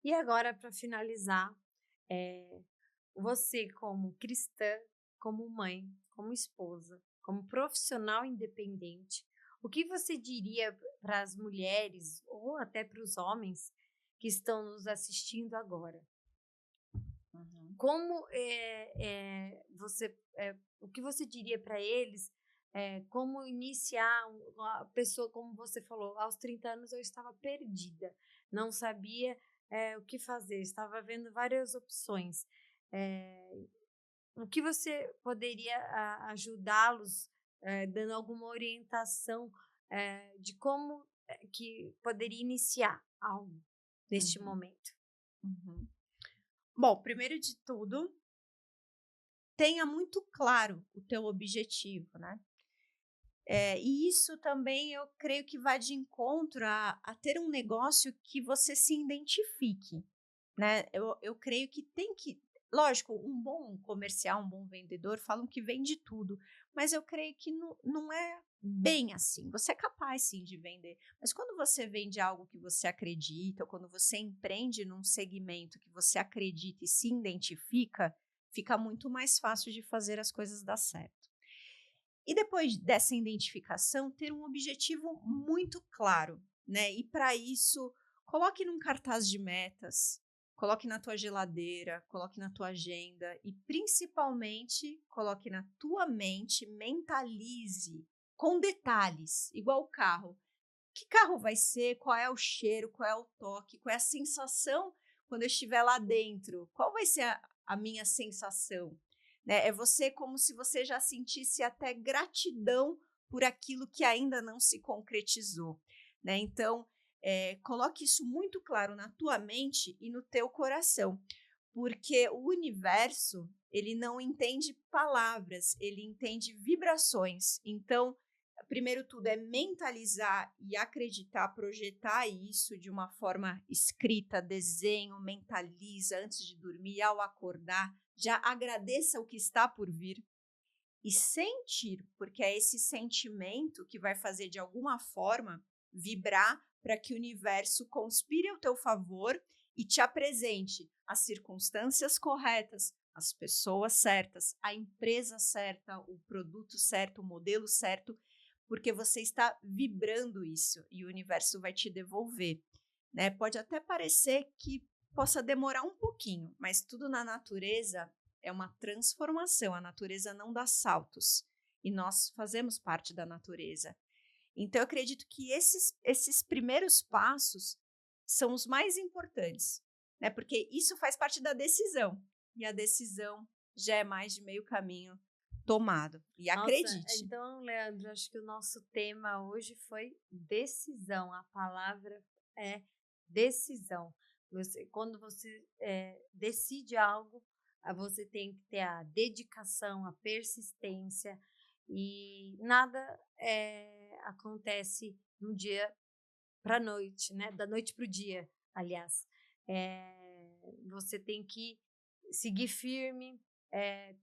E agora, para finalizar, você como cristã, como mãe, como esposa, como profissional independente, o que você diria para as mulheres ou até para os homens que estão nos assistindo agora? Como o que você diria para eles? Como iniciar uma pessoa, como você falou, aos 30 anos eu estava perdida, não sabia o que fazer, estava vendo várias opções. O que você poderia ajudá-los, dando alguma orientação de como que poderia iniciar algo neste momento? Bom, primeiro de tudo, tenha muito claro o teu objetivo, né? E isso também eu creio que vai de encontro a ter um negócio que você se identifique, né? Eu creio que tem que, lógico, um bom comercial, um bom vendedor falam que vende tudo, mas eu creio que não é bem assim. Você é capaz sim de vender, mas quando você vende algo que você acredita, ou quando você empreende num segmento que você acredita e se identifica, fica muito mais fácil de fazer as coisas dar certo. E depois dessa identificação, ter um objetivo muito claro, né? E para isso, coloque num cartaz de metas, coloque na tua geladeira, coloque na tua agenda e principalmente coloque na tua mente, mentalize com detalhes, igual o carro. Que carro vai ser? Qual é o cheiro? Qual é o toque? Qual é a sensação quando eu estiver lá dentro? Qual vai ser a minha sensação? Né? É você como se você já sentisse até gratidão por aquilo que ainda não se concretizou. Né? Então, coloque isso muito claro na tua mente e no teu coração, porque o universo ele não entende palavras, ele entende vibrações. Então, primeiro tudo é mentalizar e acreditar, projetar isso de uma forma escrita, desenho, mentaliza antes de dormir, ao acordar, já agradeça o que está por vir e sentir, porque é esse sentimento que vai fazer de alguma forma vibrar para que o universo conspire ao teu favor e te apresente as circunstâncias corretas, as pessoas certas, a empresa certa, o produto certo, o modelo certo, porque você está vibrando isso e o universo vai te devolver, né? Pode até parecer que possa demorar um pouquinho, mas tudo na natureza é uma transformação. A natureza não dá saltos e nós fazemos parte da natureza. Então, eu acredito que esses primeiros passos são os mais importantes, né? Porque isso faz parte da decisão e a decisão já é mais de meio caminho tomado. E acredite. Então, Leandro, acho que o nosso tema hoje foi decisão. A palavra é decisão. Quando você decide algo, você tem que ter a dedicação, a persistência e nada acontece no dia para a noite, né? Da noite para o dia, aliás. Você tem que seguir firme,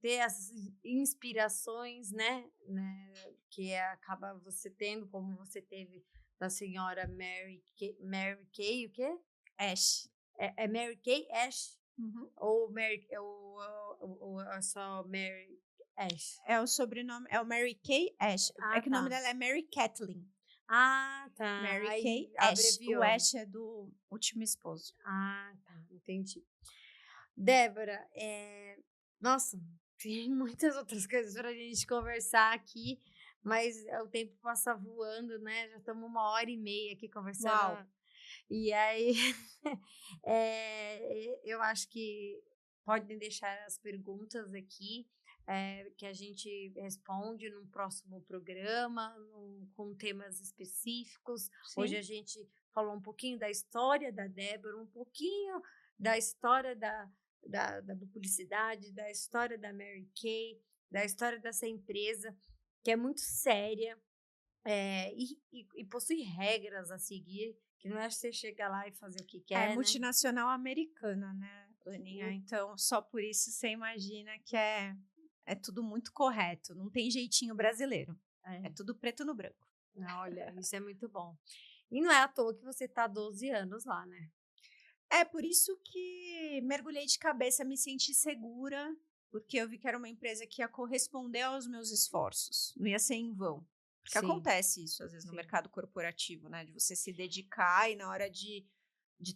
ter as inspirações, né? Que acaba você tendo, como você teve da senhora Mary Kay, o quê? Ash. É Mary Kay Ash? Uhum. Ou é só Mary Ash? É o sobrenome, é o Mary Kay Ash. Ah, que o nome dela é Mary Kathleen. Ah, tá. Mary Aí Kay Ash. abreviou. O Ash é do último esposo. Ah, tá. Entendi. Débora, nossa, tem muitas outras coisas para a gente conversar aqui, mas o tempo passa voando, né? Já estamos 1h30 aqui conversando. Uau. E aí, eu acho que podem deixar as perguntas aqui, que a gente responde num próximo programa, com temas específicos. Sim. Hoje a gente falou um pouquinho da história da Débora, um pouquinho da história da publicidade, da história da Mary Kay, da história dessa empresa, que é muito séria e possui regras a seguir, que não é você chegar lá e fazer o que quer, né? Multinacional americana, né, Aninha? Então, só por isso você imagina que é tudo muito correto, não tem jeitinho brasileiro. É tudo preto no branco. Olha, isso é muito bom. E não é à toa que você está há 12 anos lá, né? É por isso que mergulhei de cabeça, me senti segura, porque eu vi que era uma empresa que ia corresponder aos meus esforços, não ia ser em vão. Porque Sim, acontece isso, às vezes, no sim. mercado corporativo, né? De você se dedicar e na hora de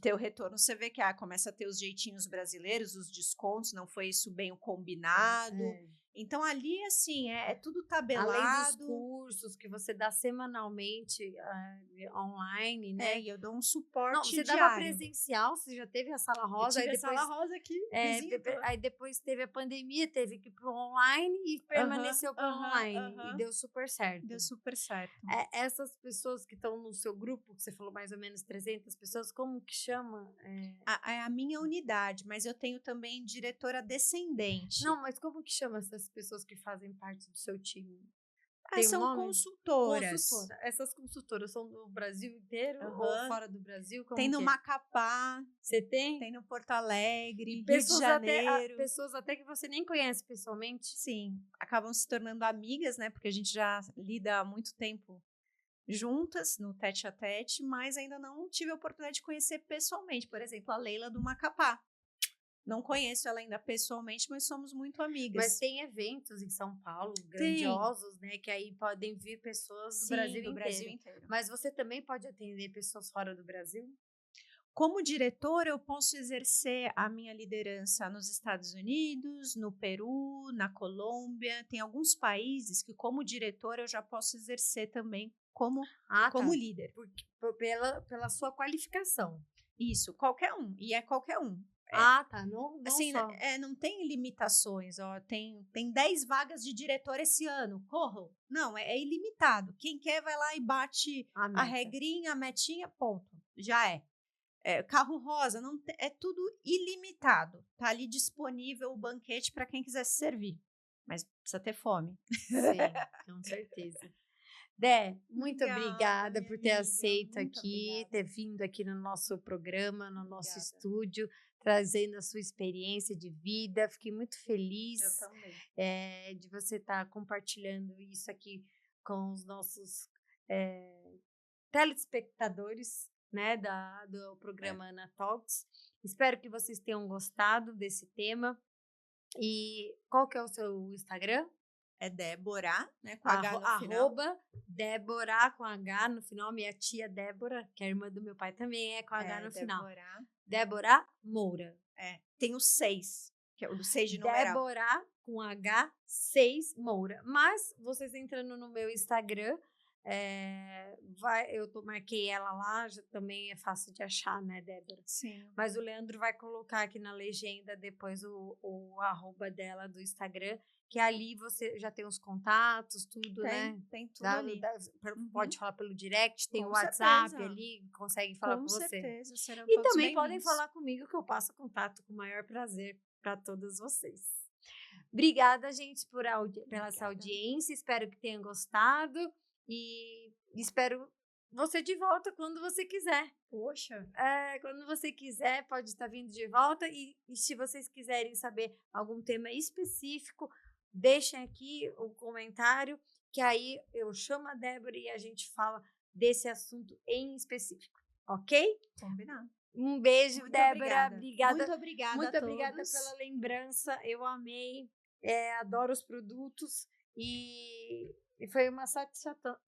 ter o retorno, você vê que começa a ter os jeitinhos brasileiros, os descontos, não foi isso bem o combinado. É. Então, ali, assim, é tudo Além dos tabelado. cursos que você dá semanalmente online, né? E eu dou um Não, suporte você dava diário. presencial, você já teve a sala Eu rosa, aí tive a depois sala rosa aqui, vizinha. Aí depois teve a pandemia, teve que ir pro online e Aham, permaneceu pelo aham, online. E aham. deu super Deu certo. super certo. Essas pessoas que estão no seu grupo, que você falou mais ou menos 300 pessoas, como que chama? A minha unidade, mas eu tenho também diretora descendente. Não, mas como que chama essas pessoas que fazem parte do seu time? Tem um São nome? consultoras. Consultora. Essas consultoras são do Brasil inteiro ou Aham. fora do Brasil? Tem Como no que é? Macapá, Você tem? tem no Porto E Alegre, Rio de Janeiro. pessoas até que você nem conhece pessoalmente? Sim, acabam se tornando amigas, né? Porque a gente já lida há muito tempo juntas no tete a tete, mas ainda não tive a oportunidade de conhecer pessoalmente. Por exemplo, a Leila do Macapá. Não conheço ela ainda pessoalmente, mas somos muito Mas amigas. tem eventos em São Paulo Tem, grandiosos, né? Que aí podem vir pessoas do sim, Brasil do Brasil inteiro. inteiro. Mas você também pode atender pessoas fora do Brasil? Como diretora, eu posso exercer a minha liderança nos Estados Unidos, no Peru, na Colômbia. Tem alguns países que, como diretora, eu já posso exercer também Ah, como tá. líder. Pela sua qualificação. Isso, qualquer um. E é qualquer um. Ah, tá. Não Assim, só. não tem limitações. Ó, tem 10 vagas de diretor esse ano. Corram. Não, é ilimitado. Quem quer vai lá e bate A a meta. regrinha, a metinha, ponto. Já é. Carro rosa, não é tudo ilimitado. Tá ali disponível o banquete para quem quiser se servir. Mas precisa ter fome. Sim, com certeza. Dé, muito obrigada Minha por ter amiga. aceito Muito aqui, obrigada. ter vindo aqui no nosso programa, no nosso Obrigada. estúdio, trazendo a sua experiência de vida. Fiquei muito feliz Eu também. de você estar compartilhando isso aqui com os nossos telespectadores, né, do programa Ana Talks. Espero que vocês tenham gostado desse tema. E qual que é o seu Instagram? É Débora, né? Com H no final. Arroba Débora com H no final. Minha tia Débora, que é irmã do meu pai, também é com H no final. Débora. Débora Moura. Tem o 6, que é o 6 de numeral. Débora com H 6 Moura. Mas vocês entrando no meu Instagram, marquei ela lá, já também é fácil de achar, né, Débora? Sim. Mas o Leandro vai colocar aqui na legenda depois o arroba dela do Instagram, que ali você já tem os contatos, tudo, né? Tem tudo ali. Pode falar pelo direct, tem Com o WhatsApp certeza. ali, consegue falar com você. certeza, serão E todos também podem bem-vindos. falar comigo que eu passo contato com o maior prazer para todos vocês. Obrigada, gente, pela essa audiência. Espero que tenham gostado e espero você de volta quando você quiser. Poxa. Quando você quiser, pode estar vindo de volta. E se vocês quiserem saber algum tema específico, deixem aqui o comentário, que aí eu chamo a Débora e a gente fala desse assunto em específico. Ok? Combinado. Um beijo, Muito Débora. obrigada. Obrigada. Muito obrigada Muito a todos. pela lembrança. Eu amei. Adoro os produtos. E foi uma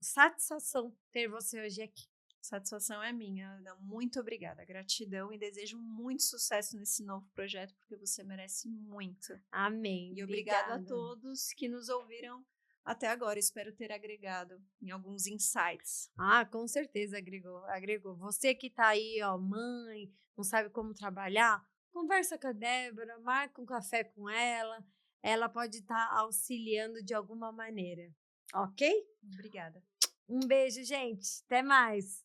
satisfação ter você hoje aqui. Satisfação é minha, Ana. Muito obrigada. Gratidão e desejo muito sucesso nesse novo projeto, porque você merece muito. Amém. E obrigado a todos que nos ouviram até agora. Espero ter agregado em alguns insights. Com certeza agregou. Você que tá aí, ó, mãe, não sabe como trabalhar, conversa com a Débora, marca um café com ela. Ela pode estar auxiliando de alguma maneira. Ok? Obrigada. Um beijo, gente. Até mais.